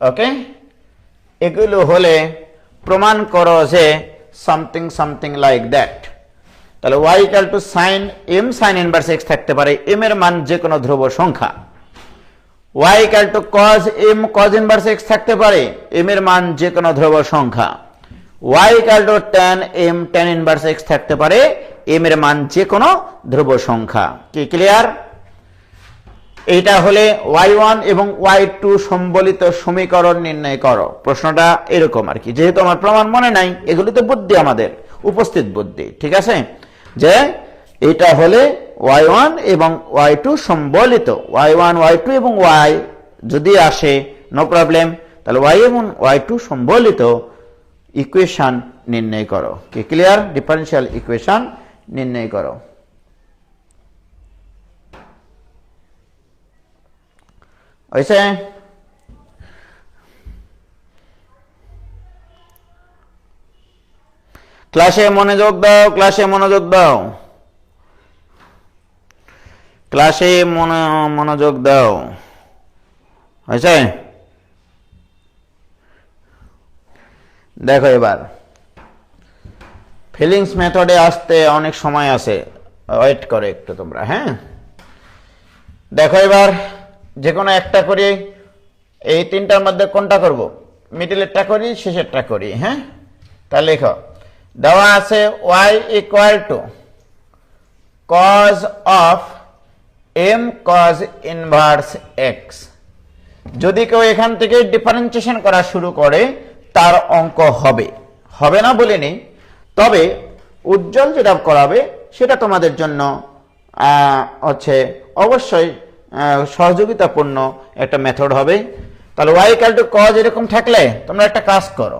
Okay, এগুলো হলে প্রমাণ করো যে সামথিং সামথিং লাইক দ্যাট। তাহলে y equal to sine m sine inverse x থাকতে পারে, m এর মান যে কোনো ধ্রুব সংখ্যা। y equal to cos m cos inverse x থাকতে পারে, m এর মান যে কোনো ধ্রুব সংখ্যা। y equal to tan m tan inverse x থাকতে পারে, m এর মান যে কোনো ধ্রুব সংখ্যা। কি ক্লিয়ার? এটা হলে y1 এবং y2 সম্বলিত সমীকরণ নির্ণয় করো। প্রশ্নটা এরকম আর কি। যেহেতু আমার প্রমাণ মনে নাই, এগুলি তো বুদ্ধি, আমাদের উপস্থিত বুদ্ধি। ঠিক আছে, যে এটা হলে y1 এবং y2 সম্বলিত, y1 y2 এবং y যদি আসে নো প্রবলেম, তাহলে y এবং y2 সম্বলিত ইকুয়েশন নির্ণয় করো। কি ক্লিয়ার? ডিফারেনশিয়াল ইকুয়েশন নির্ণয় করো। হয়েছে? ক্লাসে মনোযোগ দাও, ক্লাসে মনোযোগ দাও, ক্লাসে মনোযোগ দাও। হয়েছে? দেখো এবার ফিলিংস মেথডে আসতে অনেক সময় আছে, ওয়েট করো একটু তোমরা। হ্যাঁ, দেখো এবার যে কোনো একটা করি, এই তিনটার মধ্যে কোনটা করব? মিডলেরটা করি, শেষেরটা করি। হ্যাঁ, তাহলে লেখো, দেওয়া আছে y equal to cos of m cos inverse x। যদি কেউ এখান থেকে ডিফারেন্সিয়েশন করা শুরু করে তার অঙ্ক হবে, হবে না বলিনি, তবে উজ্জ্বল যেটা করাবে সেটা তোমাদের জন্য হচ্ছে অবশ্যই সহযোগিতাপূর্ণ একটা মেথড হবে। তাহলে y ইকুয়াল টু cos এরকম থাকলে তোমরা একটা কাজ করো,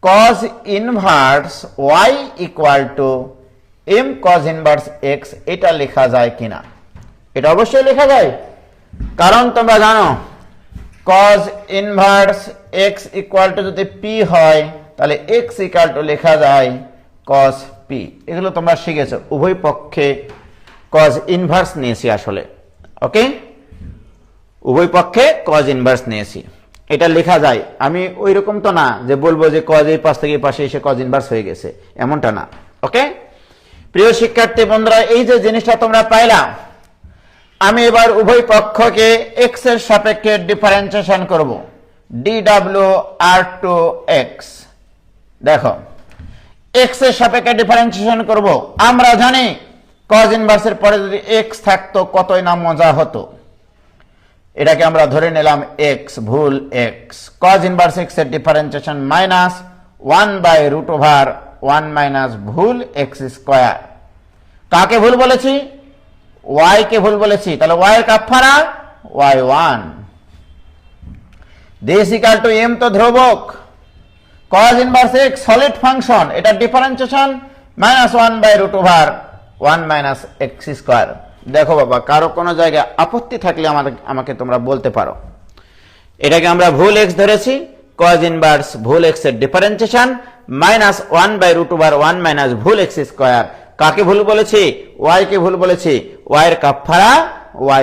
cos inverse y equal two m cos inverse x, এটা লেখা যায় কিনা? এটা অবশ্যই লেখা যায়, কারণ তোমরা জানো cos inverse x equal to যদি p হয় তাহলে x ইকুয়াল টু লেখা যায় cos p। এগুলো তোমরা শিখেছো, উভয় পক্ষে cos ইনভার্স নিয়েছি আসলে। ওকে, উভয় পক্ষে cos ইনভার্স নিয়েছি, এটা লেখা যায়। আমি ওই রকম তো না যে বলবো যে cos এই পাশ থেকে এই পাশে এসে cos ইনভার্স হয়ে গেছে, এমনটা না। ওকে, প্রিয় শিক্ষার্থী বন্ধুরা, এই যে জিনিসটা তোমরা পাইলা, আমি এবার উভয় পক্ষকে x এর সাপেক্ষে ডিফারেন্সিয়েশন করব, dw r2x। দেখো, x এর সাপেক্ষে ডিফারেন্সিয়েশন করব। আমরা জানি cos ইনভার্সের পরে যদি x থাকতো কতই না মজা হতো। এটাকে আমরা ধরে নিলাম x, ভুল x। cos ইনভার্স x এর ডিফারেন্সিয়েশন মাইনাস 1/√1 মাইনাস ভুল x স্কয়ার। কাকে ভুল বলেছি? y কে ভুল বলেছি। তাহলে y এর কাফারা y1 this equal two m তো ধ্রুবক cos inverse x solid function এটা ডিফারেন্সিয়েশন -1/√1 - x স্কয়ার। দেখো বাবা কারো কোনো জায়গায় আপত্তি থাকলে আমাকে তোমরা বলতে পারো। এটাকে আমরা ভুল x ধরেছি, cos ইনভার্স ভুল x এর ডিফারেন্সিয়েশন -1/√1 - ভুল x স্কয়ার। কাকে ভুল বলেছি? y কে ভুল বলেছি, y এর কাফারা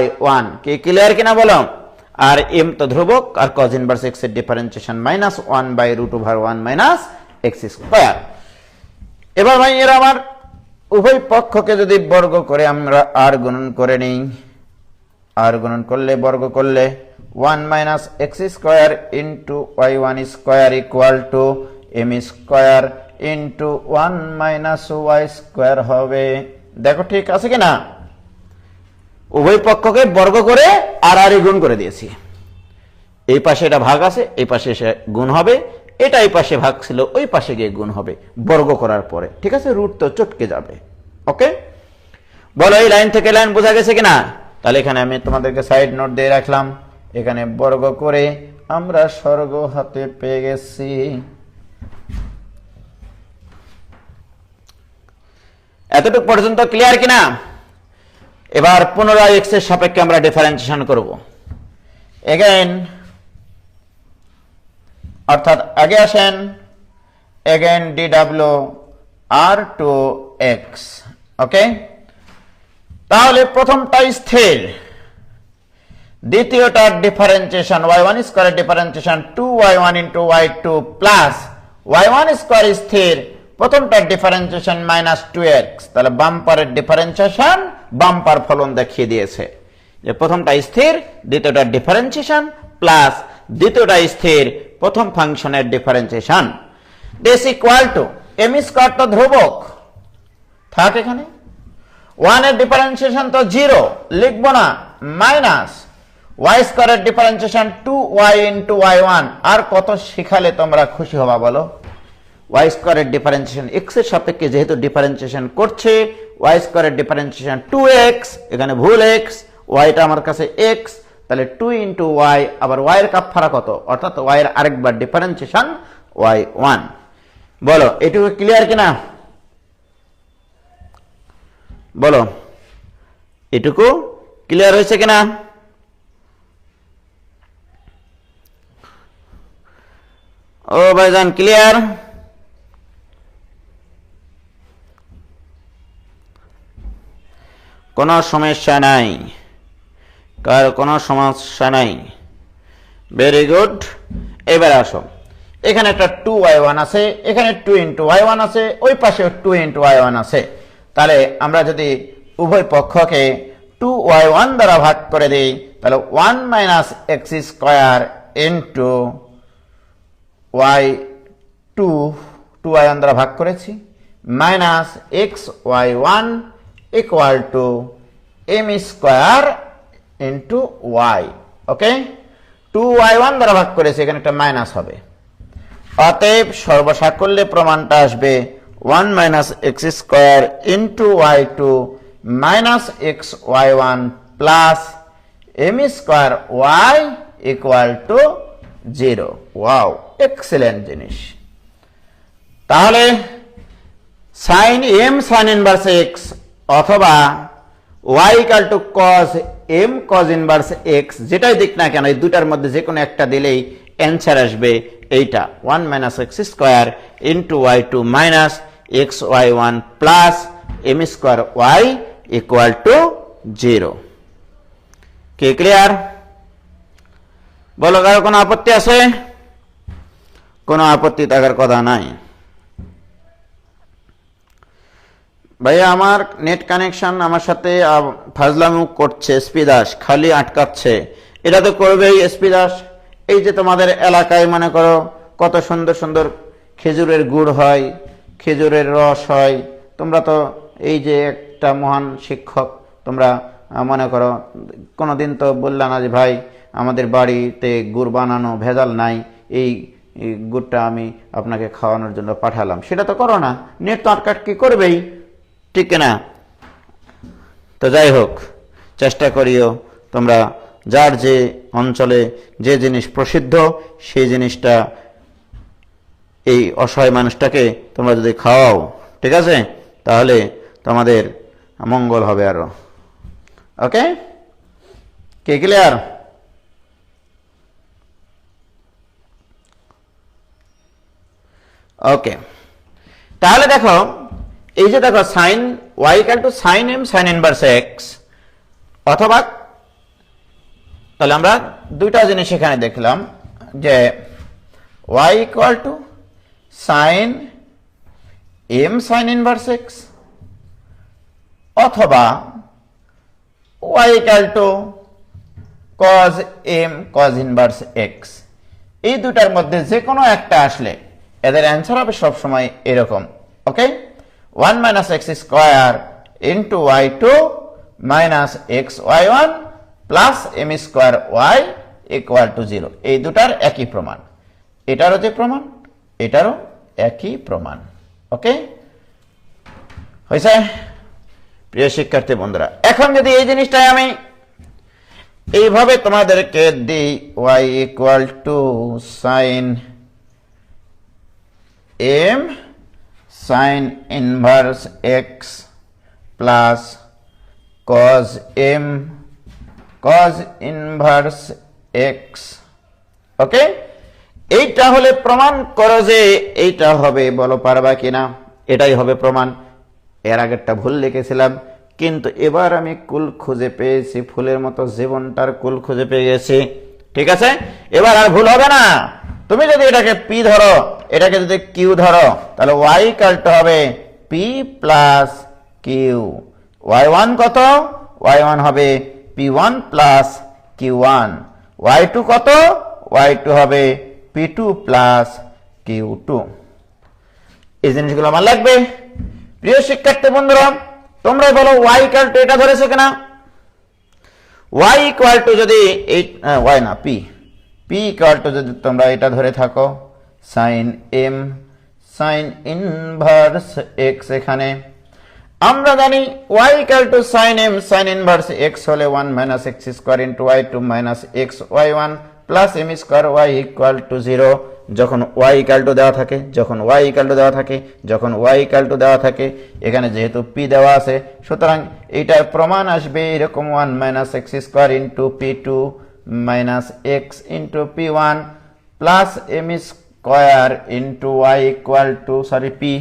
y1। কি ক্লিয়ার কিনা বলো? আর m তো ধ্রুবক আর cos ইনভার্স x এর ডিফারেন্সিয়েশন -1/√1 - x স্কয়ার। এবার ভাই এরা আমার উভয় পক্ষকে যদি বর্গ করে আমরা r গুণন করে নিই, r গুণন করলে বর্গ করলে 1 - x square into y1 square equal two m square into 1 - y square হবে। দেখো ঠিক আছে কিনা? উভয় পক্ষকে বর্গ করে আর আর গুণ করে দিয়েছি। এই পাশে এটা ভাগ আছে, এই পাশে এসে গুণ হবে, এটা এই পাশে ভাগ ছিল ওই পাশে গিয়ে গুণ হবে বর্গ করার পরে। ঠিক আছে, রুট তো চটকে যাবে। ওকে, বলো এই লাইন থেকে লাইন বোঝা গেছে কিনা? তাহলে এখানে আমি তোমাদেরকে সাইড নোট দিয়ে রাখলাম, এখানে বর্গ করে আমরা স্বর্গ হাতে পেয়ে গেছি। এতটুকু পর্যন্ত ক্লিয়ার কিনা? এবার পুনরায় x এর সাপেক্ষে আমরা ডিফারেন্সিয়েশন করব। এগেইন অর্থাৎ আগে আসেন এগেইন dw r2x। ওকে, তাহলে প্রথমটা স্থির, দ্বিতীয়টার ডিফারেন্সিয়েশন y1 স্কয়ারের differentiation 2y1 * y2 plus y1 square স্থির, প্রথমটার ডিফারেন্সিয়েশন -2x। তাহলে বাম্পারের ডিফারেন্সিয়েশন বাম্পার ফলন দেখিয়ে দিয়েছে যে প্রথমটা স্থির, দ্বিতীয়টার ডিফারেন্সিয়েশন প্লাস দ্বিতীয়টা স্থির, প্রথম ফাংশনের differentiation. This equal two m square তো ধ্রুবক থাক, এখানে 1 এর ডিফারেন্সিয়েশন তো 0 লিখবো না, মাইনাস y স্কয়ারের ডিফারেন্সিয়েশন 2y * y1। আর কত শিখালে তোমরা খুশি হবা বলো? y স্কয়ারের ডিফারেন্সিয়েশন x এর সাপেক্ষে যেহেতু ডিফারেন্সিয়েশন করছে, y স্কয়ারের ডিফারেন্সিয়েশন 2x, এখানে ভুল x, y টা আমার কাছে x, তাহলে 2 * y, আবার y এর কাফারা কত, অর্থাৎ y এর আরেকবার ডিফারেন্সিয়েশন y1। বলো এটুকু ক্লিয়ার কিনা? বলো এটুকু ক্লিয়ার হয়েছে কিনা? ও ভাইজান ক্লিয়ার? কোনো সমস্যা নাই, কার কোনো সমস্যা নাই? Very good. এবার আসো, এখানে একটা 2y1 আছে, এখানে 2 * y1 আছে, ওই পাশেও 2 * y1 আছে। তাহলে আমরা যদি উভয় পক্ষকে 2y1 দ্বারা ভাগ করে দিই, তাহলে 1 - x square into y2, 2y1 দ্বারা ভাগ করেছি, minus xy1 equal to m square into y। Okay, 2y1 দ্বারা ভাগ করেছি, এখানে একটা মাইনাস হবে। অতএব সর্বসাকল্যে প্রমাণটা আসবে 1 - x square into y2 minus xy1 plus m square y equal to 0। Wow, excellent জিনিস। তাহলে sine m sine inverse x অথবা y equal to cos m cos inverse x, যেটাই দিক না কেন এই দুটার মধ্যে যে কোনো একটা দিলেই অ্যান্সার আসবে এইটা 1 - x square into y2 minus xy1 plus m square y equal to 0। কি ক্লিয়ার? বলো কারো কোনো আপত্তি আছে? কোনো আপত্তি থাকার কথা নাই। ভাইয়া আমার নেট কানেকশন আমার সাথে ফাজলামু করছে, এসপি দাস খালি আটকাচ্ছে। এটা তো করবেই এসপি দাস। এই যে তোমাদের এলাকায় মনে করো কত সুন্দর সুন্দর খেজুরের গুড় হয়, খেজুরের রস হয়, তোমরা তো এই যে একটা মহান শিক্ষক, তোমরা মনে করো কোনোদিন তো বললা না যে ভাই আমাদের বাড়িতে গুড় বানানো ভেজাল নাই, এই গুড়টা আমি আপনাকে খাওয়ানোর জন্য পাঠালাম। সেটা তো করো না, নেট তো আটকাটকি করবেই, ঠিক না? তো যাই হোক, চেষ্টা করিও তোমরা যার যে অঞ্চলে যে জিনিস প্রসিদ্ধ সেই জিনিসটা এই অসহায় মানুষটাকে তোমরা যদি খাওয়াও, ঠিক আছে, তাহলে তোমাদের মঙ্গল হবে আরো। ওকে, কে ক্লিয়ার? ওকে, তাহলে দেখো এই যে দেখো sine Y equal to sine M sine inverse X, অথবা তাহলে আমরা দুইটা জিনিস এখানে দেখলাম যে Y equal to sine M sine inverse X অথবা Y equal to cos M cos inverse X. এই দুটার মধ্যে যে কোনো একটা আসলে এদের অ্যান্সার হবে সবসময় এরকম। Okay, 1 minus x square into Y two minus x Y one plus M square y equal to 0। এই দুটার একই প্রমাণ, এটারও যে প্রমাণ এটারও একই প্রমাণ। ওকে, হয়েছে প্রিয় শিক্ষার্থী বন্ধুরা? এখন যদি এই জিনিসটাই আমি এইভাবে তোমাদেরকে দিই, Y equal to sine M sine inverse X plus cos M cos inverse X. Okay, এইটা হলে প্রমাণ করো যে এইটা হবে, বলো পারবা কিনা? এটাই হবে প্রমাণ। এর আগেরটা ভুল লিখেছিলাম, কিন্তু এবার আমি কুল খুঁজে পেয়েছি, ফুলের মতো জীবনটার কুল খুঁজে পেয়ে গেছি। ঠিক আছে, এবার আর ভুল হবে না। তুমি যদি এটাকে পি ধরো, এটাকে যদি কিউ ধরো, তাহলে ওয়াই ইকুয়াল টু হবে p plus q. Y one কত? ওয়াই ওয়ান হবে p one plus Q one. Y two কত? ওয়াই টু হবে p two plus Q two. এই জিনিসগুলো আমার লাগবে। প্রিয় শিক্ষার্থী বন্ধুরা, তোমরা বলো ওয়াই ইকুয়াল টু এটা ধরেছো কিনা? ওয়াই ইকুয়াল টু যদি ওয়াই না পি, পি ইকুয়াল টু যদি তোমরা এটা ধরে থাকো sine M sine inverse x, এখানে আমরা জানি y equal to sine M sine inverse x হলে 1 minus x square into Y two minus x Y one plus M square y equal to 0। যখন ওয়াই ইকুয়াল টু দেওয়া থাকে, যখন Y equal two দেওয়া থাকে, যখন ওয়াই ইকুয়াল টু দেওয়া থাকে, এখানে যেহেতু পি দেওয়া আছে, সুতরাং এইটার প্রমাণ আসবে এরকম 1 minus x square into p two minus x into p one plus M square into Y equal to p,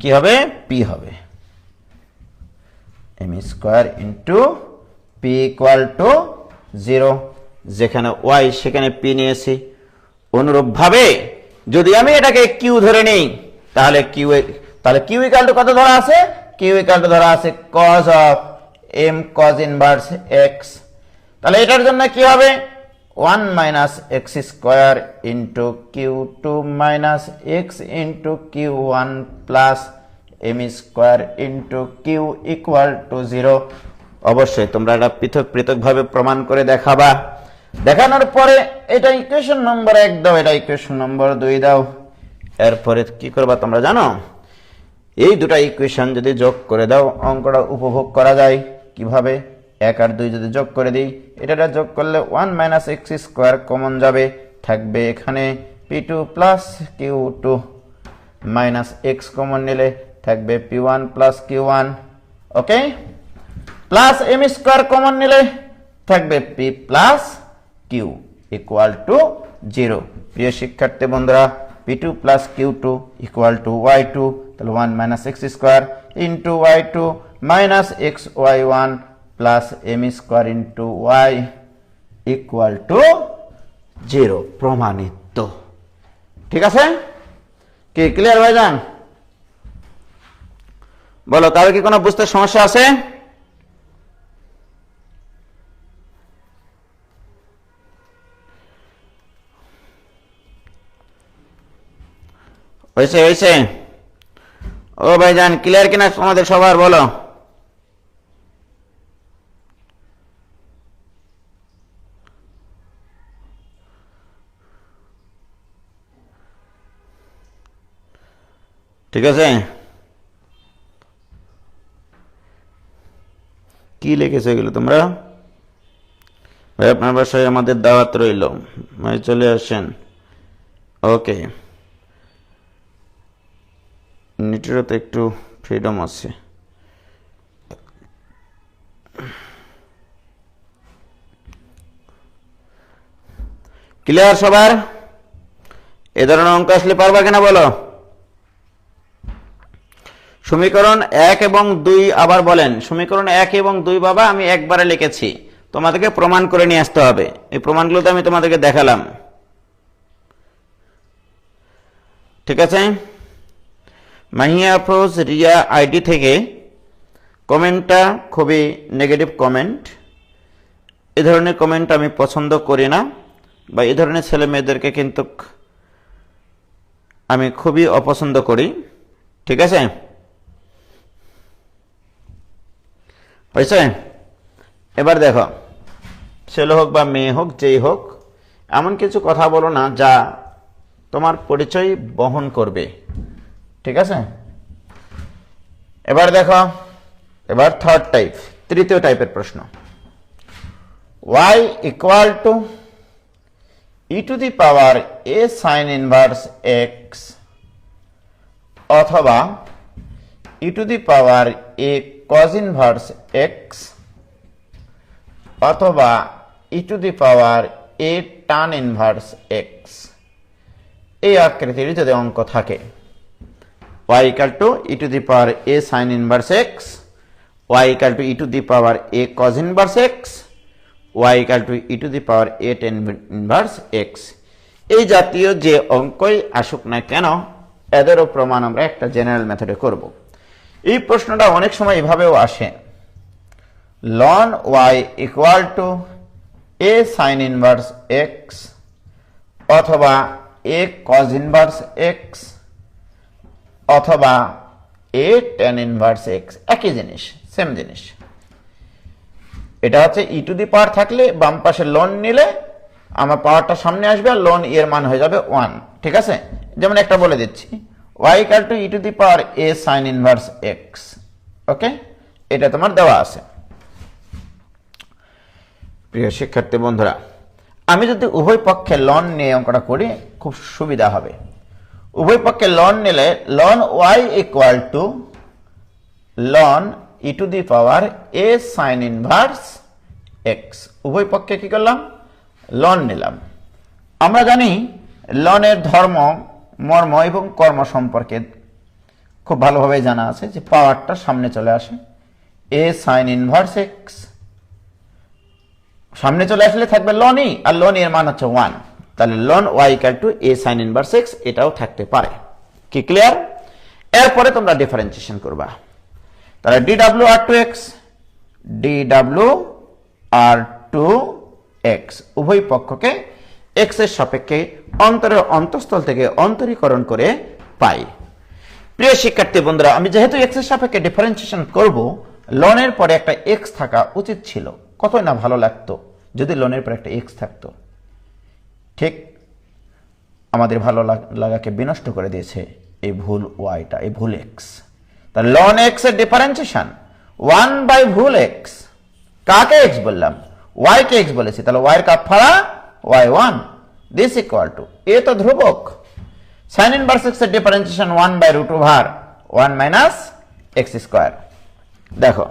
কি হবে? পি হবে m square into p equal to 0। যেখানে ওয়াই সেখানে পি নিয়েছি। অনুরূপ ভাবে যদি আমি এটাকে কিউ ধরে নিই, তাহলে কিউ ইকুয়াল টু কত ধরা আছে? কিউ ইকুয়াল টু ধরা আছে cos of m cos inverse x. তাহলে এটার জন্য কি হবে? 1 minus x square into q two minus x into q one plus M square into q equal to 0। অবশ্যই তোমরা এটা পৃথক পৃথক ভাবে প্রমাণ করে দেখাবা। দেখানোর পরে এটা ইকুয়েশন নম্বর 1 দাও, এটা ইকুয়েশন নম্বর 2 দাও। এরপরে কি করবা তোমরা জানো? এই দুটা ইকুয়েশন যদি যোগ করে দাও, অঙ্কটা উপভোগ করা যায়। কিভাবে? 1 আর 2 যদি যোগ করে দিই, এটা যোগ করলে 1 মাইনাস এক্স স্কোয়ার কমন যাবে, থাকবে এখানে P two plus Q two minus X common নিলে থাকবে P one plus Q one. Okay, plus M square common নিলে থাকবে P plus Q equal to 0। প্রিয় শিক্ষার্থী বন্ধুরা, P two plus Q two equal to Y two, তাহলে 1 minus x square into Y two minus x Y one plus M square into Y equal to 0। প্রমাণিত। ঠিক আছে, কি clear হয়ে যান? বলো, কারো কি কোনো বুঝতে সমস্যা আছে? হয়েছে? ও ভাইজান, ক্লিয়ার কিনা আমাদের সবার? বলো। ঠিক আছে, কি কি লিখেছো এগুলো তোমরা? ভাই আপনার বাসায় আমাদের দাওয়াত রইল, ভাই চলে আসেন। ওকে, নেটেরও তো একটু ফ্রিডম আছে। ক্লিয়ার সবার? এ ধরনের অঙ্ক আসলে পারবা কিনা বলো? সমীকরণ 1 এবং 2 আবার বলেন। সমীকরণ 1 এবং 2 বাবা আমি একবারে লিখেছি, তোমাদেরকে প্রমাণ করে নিয়ে আসতে হবে। এই প্রমাণগুলো তো আমি তোমাদেরকে দেখালাম, ঠিক আছে? মাহিয়া আফরোজ রিয়া আইডি থেকে কমেন্টটা খুবই নেগেটিভ কমেন্ট। এ ধরনের কমেন্ট আমি পছন্দ করি না, বা এই ধরনের ছেলে মেয়েদেরকে কিন্তু আমি খুবই অপছন্দ করি, ঠিক আছে? হয়েছে? এবার দেখো, ছেলে হোক বা মেয়ে হোক, যেই হোক, এমন কিছু কথা বলো না যা তোমার পরিচয় বহন করবে, ঠিক আছে? এবার দেখো, এবার থার্ড টাইপ, তৃতীয় টাইপের প্রশ্ন। y equal two e two the power a sin inverse x অথবা e two the power a cos inverse x অথবা e two the power a tan inverse x, এই আকৃতির যদি অঙ্ক থাকে, y equal two e two the power a sin inverse x, y equal two e two the power a cos inverse x, y equal two e two the power a tan inverse x, এই জাতীয় যে অঙ্কই আসুক না কেন, এদেরও প্রমাণ আমরা একটা জেনারেল মেথডে করব। এই প্রশ্নটা অনেক সময় এভাবেও আসে, ln y equal to a sin inverse x অথবা a cos ইনভার্স x অথবা a tan ইনভার্স x, একই জিনিস, সেম জিনিস। এটা হচ্ছে ই টু দি পাওয়ার থাকলে বাম পাশে লন নিলে আমার পাওয়ারটা সামনে আসবে আর লন এর মান হয়ে যাবে 1, ঠিক আছে? যেমন একটা বলে দিচ্ছি, y equal two E to the power a sin inverse x, ওকে? এটা তোমার দেওয়া আছে। প্রিয় শিক্ষার্থী বন্ধুরা, আমি যদি উভয় পক্ষে লন নিয়ে অঙ্কটা করি খুব সুবিধা হবে। উভয় পক্ষে লন নিলে ln y equal to ln e to the power a sin inverse x, উভয় পক্ষে কি করলাম? লন নিলাম। আমরা জানি লনের ধর্ম, মর্ম এবং কর্ম সম্পর্কে খুব ভালোভাবে জানা আছে যে পাওয়ারটা সামনে চলে আসে, a sin ইনভার্স x সামনে চলে আসলে থাকবে লন ই, আর লন এর মান হচ্ছে 1, তাহলে ln y equal to a sin inverse x এটাও থাকতে পারে। কি ক্লিয়ার? এরপরে তোমরা ডিফারেন্সিয়েশন করবা, তাহলে dw r2x dw r2x উভয় পক্ষকে x এর সাপেক্ষে অন্তরের অন্তঃস্থল থেকে অন্তরীকরণ করে পাই। প্রিয় শিক্ষার্থী বন্ধুরা, আমি যেহেতু x এর সাপেক্ষে ডিফারেন্সিয়েশন করব, লনের পরে একটা x থাকা উচিত ছিল। কতই না ভালো লাগতো যদি লনের পরে একটা x থাকতো। ঠিক আমাদের ভালো লাগাকে বিনষ্ট করে দিয়েছে এই ভুল yটা, এই ভুল x। তাহলে ln x এর ডিফারেন্সিয়েশন 1 বাই ভুল x, কাকে x বললাম? y কে x বলেছি, তাহলে y এর কাপফারা y1, this equal to a তো ধ্রুবক, sin ইনভার্স x এর differentiation 1 by root over 1 minus x square. দেখো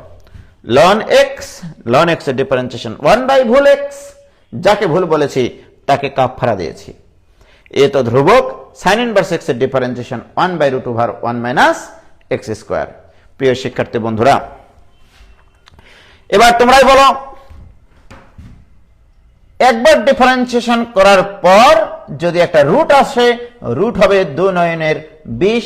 ln x এর ডিফারেন্সিয়েশন 1 বাই ভুল x, যাকে ভুল বলেছি তাকে কাপফারা দিয়েছি। এ তো ধ্রুবক, sin ইনভার্স x এর differentiation 1 by root over 1 minus x square. প্রিয় শিক্ষার্থী বন্ধুরা, এবার তোমরাই বলো, একবার ডিফারেন্সিয়েশন করার পর যদি একটা রুট আসে, রুট হবে 2 নয়নের 20,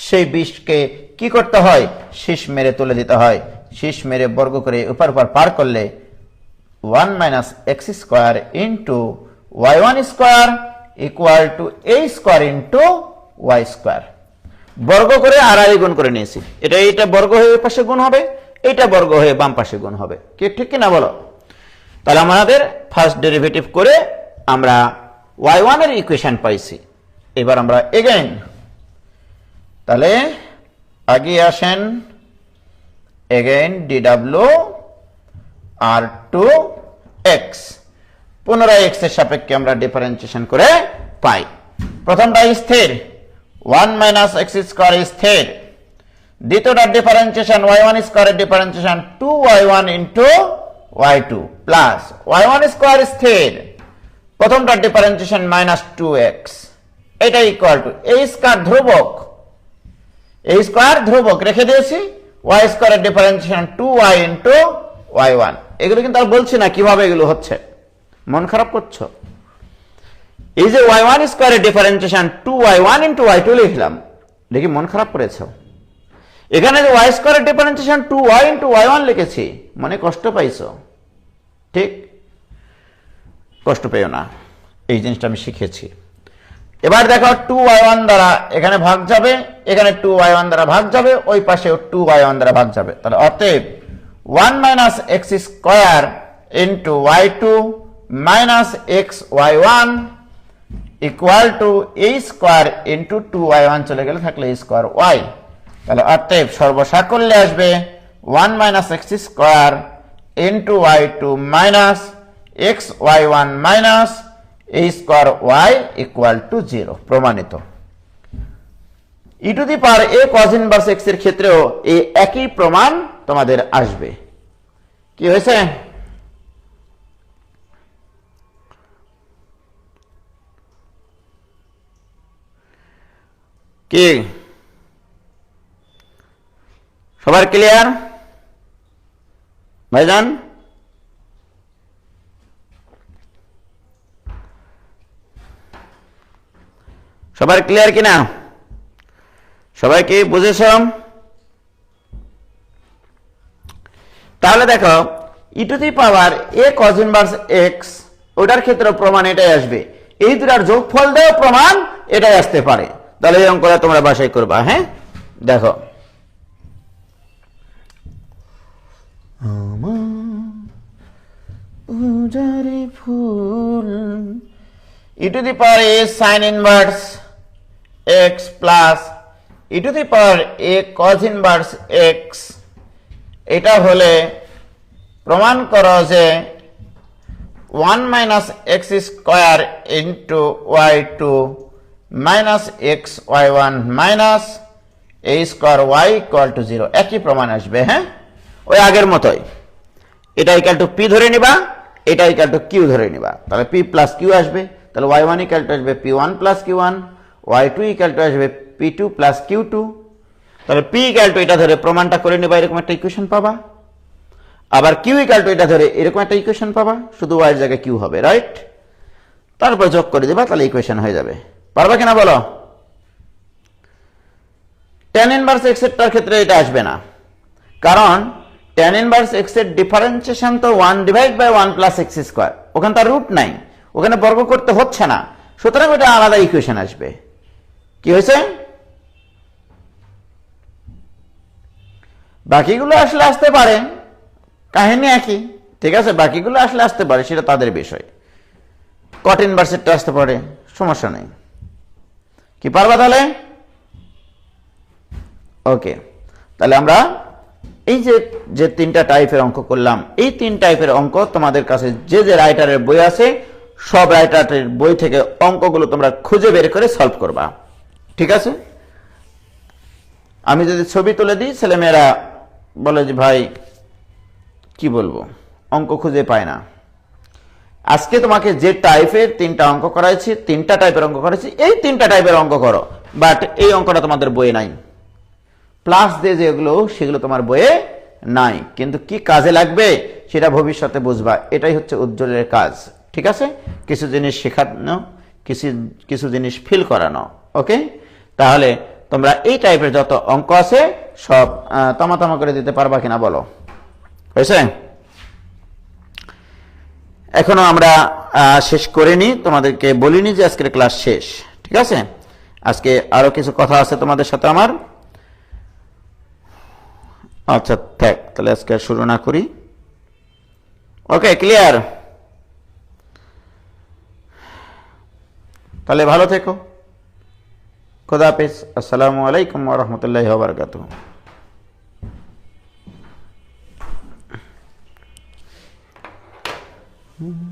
সেই 20কে কি করতে হয়? শীষ মেরে তুলে দিতে হয়। শীষ মেরে বর্গ করে উপর পার করলে 1 minus x square into y1 square equal to a square into y square. বর্গ করে আড়াই গুণ করে নিয়েছি, এটা বর্গ হয়ে ওই পাশে গুণ হবে, এটা বর্গ হয়ে বাম পাশে গুণ হবে। কি ঠিক কিনা বলো? তাহলে আমাদের ফার্স্ট ডেরিভেটিভ করে আমরা y1 এর ইকুয়েশন পাইছি। এবার আমরা এগেইন, তাহলে আগে আসেন এগেইন dw আর টু এক্স, পুনরায় এক্স এর সাপেক্ষে আমরা ডিফারেন্সিয়েশন করে পাই। প্রথমটা স্থির, 1 মাইনাস এক্স স্কোয়ার স্থির। দ্বিতীয়টার ডিফারেন্সিয়েশন y1 স্কোয়ারের differentiation 2y1 into y2 plus y1 square স্থির, প্রথমটার ডিফারেন্সিয়েশন মাইনাস 2x, এটা ইকুয়াল টু এই স্কোয়ার ধ্রুবক, এই স্কোয়ার ধ্রুবক রেখে দিয়েছি, y স্কোয়ারের ডিফারেন্সিয়েশন 2y ইন্টু y1। এগুলো কিন্তু আর বলছি না কিভাবে এগুলো হচ্ছে, মন খারাপ করছো? এই যে y1 স্কোয়ারের ডিফারেন্সিয়েশন 2y1 ইন্টু y2 লিখলাম, দেখি মন খারাপ করেছো? এখানে যে y স্কোয়ারের ডিফারেন্সিয়েশন 2y ইন্টু y1 লিখেছি, মনে কষ্ট পাইছো? ঠিক, কষ্ট পেও না, এই জিনিসটা আমি শিখেছি। এবার দেখো 2y1 দ্বারা এখানে ভাগ যাবে, এখানে 2y1 দ্বারা ভাগ যাবে, ওই পাশেও 2y1 দ্বারা ভাগ যাবে, তাহলে অতএব 1 minus x square into y2 minus x y1 equal two এই স্কোয়ার ইন্টু 2y1 চলে গেলে থাকলে এই স্কোয়ার y, তাহলে অতএব সর্বসাকল্যে আসবে 1 minus x square into y2 minus x y1 minus এই স্কোয়ার y ইকুয়াল টু 0। প্রমাণিত। E to the power A cos inverse X এর ক্ষেত্রেও এই একই প্রমাণ তোমাদের আসবে। কি হয়েছে? কি সবার ক্লিয়ার ভাইজান? সবার ক্লিয়ার কিনা? সবাই কি বুঝেছ? তাহলে দেখো E to the power A cos inverse X, ওটার ক্ষেত্রে প্রমাণ এটাই আসবে, এই দুটার যোগফল দেও প্রমাণ এটাই আসতে পারে। তাহলে এই অঙ্কটা তোমরা বাসায় করবা। হ্যাঁ, দেখো full E to the power A sine inverse X plus E to the power A cos inverse X, এটা হলে প্রমাণ করো যে 1 minus x square into y2 minus x y1 minus A square y equal to 0। একই প্রমাণ আসবে। হ্যাঁ, ওই আগের মতোই, এটা ইকুয়াল টু পি ধরে নিবা, এটা ইকুয়াল টু কিউ ধরে নিবা, তাহলে পি প্লাস কিউ আসবে, তাহলে y1 ইকুয়াল টু আসবে p1 plus q1, y2 equal to আসবে p2 প্লাস q2, তাহলে p ইকুয়াল টু এটা ধরে প্রমাণটা করে নিবা, এরকম একটা ইকুয়েশন পাবা। আবার q ইকুয়াল টু এটা ধরে এরকম একটা ইকুয়েশন পাবা, শুধু y এর জায়গায় q হবে, রাইট? তারপর যোগ করে দিবা, তাহলে ইকুয়েশন হয়ে যাবে। পারবা কিনা বলো? tan ইনভার্স x এর ক্ষেত্রে এটা আসবে না, কারণ tan ইনভার্স x এর ডিফারেন্সিয়েশন তো 1 divide by 1 plus x square, ওখানে তার রুট নাই, ওখানে বর্গ করতে হচ্ছে না, সুতরাং ওটা আলাদা ইকুয়েশন আসবে। কি হয়েছে? বাকিগুলো আসলে আসতে পারে, কাহিনী একই, ঠিক আছে? বাকিগুলো আসলে আসতে পারে, সেটা তাদের বিষয়। কট ইনভার্সেরটা আসতে পারে, সমস্যা নেই। কি পারবা তাহলে? ওকে, তাহলে আমরা এই যে তিনটা টাইপের অঙ্ক করলাম, এই তিন টাইপের অঙ্ক তোমাদের কাছে যে যে রাইটারের বই আছে, সব রাইটারের বই থেকে অঙ্কগুলো তোমরা খুঁজে বের করে সলভ করবা। ঠিক আছে? আমি যদি ছবি তুলে দিই, ছেলেমেয়েরা বলে যে ভাই কি বলবো, অঙ্ক খুঁজে পায় না। আজকে তোমাকে যে টাইপের তিনটা অঙ্ক করাইছি, তিনটা টাইপের অঙ্ক করাইছি, এই তিনটা টাইপের অঙ্ক করো, বাট এই অঙ্কটা তোমাদের বইয়ে নাই। প্লাস দিয়ে যেগুলো, সেগুলো তোমার বইয়ে নাই, কিন্তু কি কাজে লাগবে সেটা ভবিষ্যতে বুঝবা। এটাই হচ্ছে উজ্জ্বলের কাজ। ঠিক আছে? কিছু জিনিস শেখানো, কিছু জিনিস ফিল করানো। ওকে, তাহলে তোমরা এই টাইপের যত অঙ্ক আছে সব তমাতমা করে দিতে পারবা কিনা বলো? হয়েছে? এখনো আমরা শেষ করিনি, তোমাদেরকে বলিনি যে আজকের ক্লাস শেষ। ঠিক আছে? আজকে আরো কিছু কথা আছে তোমাদের সাথে আমার। আচ্ছা থাক, তাহলে আজকে শুরু না করি। ওকে, ক্লিয়ার? তাহলে ভালো থেকো, খোদা হাফেজ, আসসালামু আলাইকুম ওয়া রাহমাতুল্লাহি ওয়া বারাকাতুহু। হুম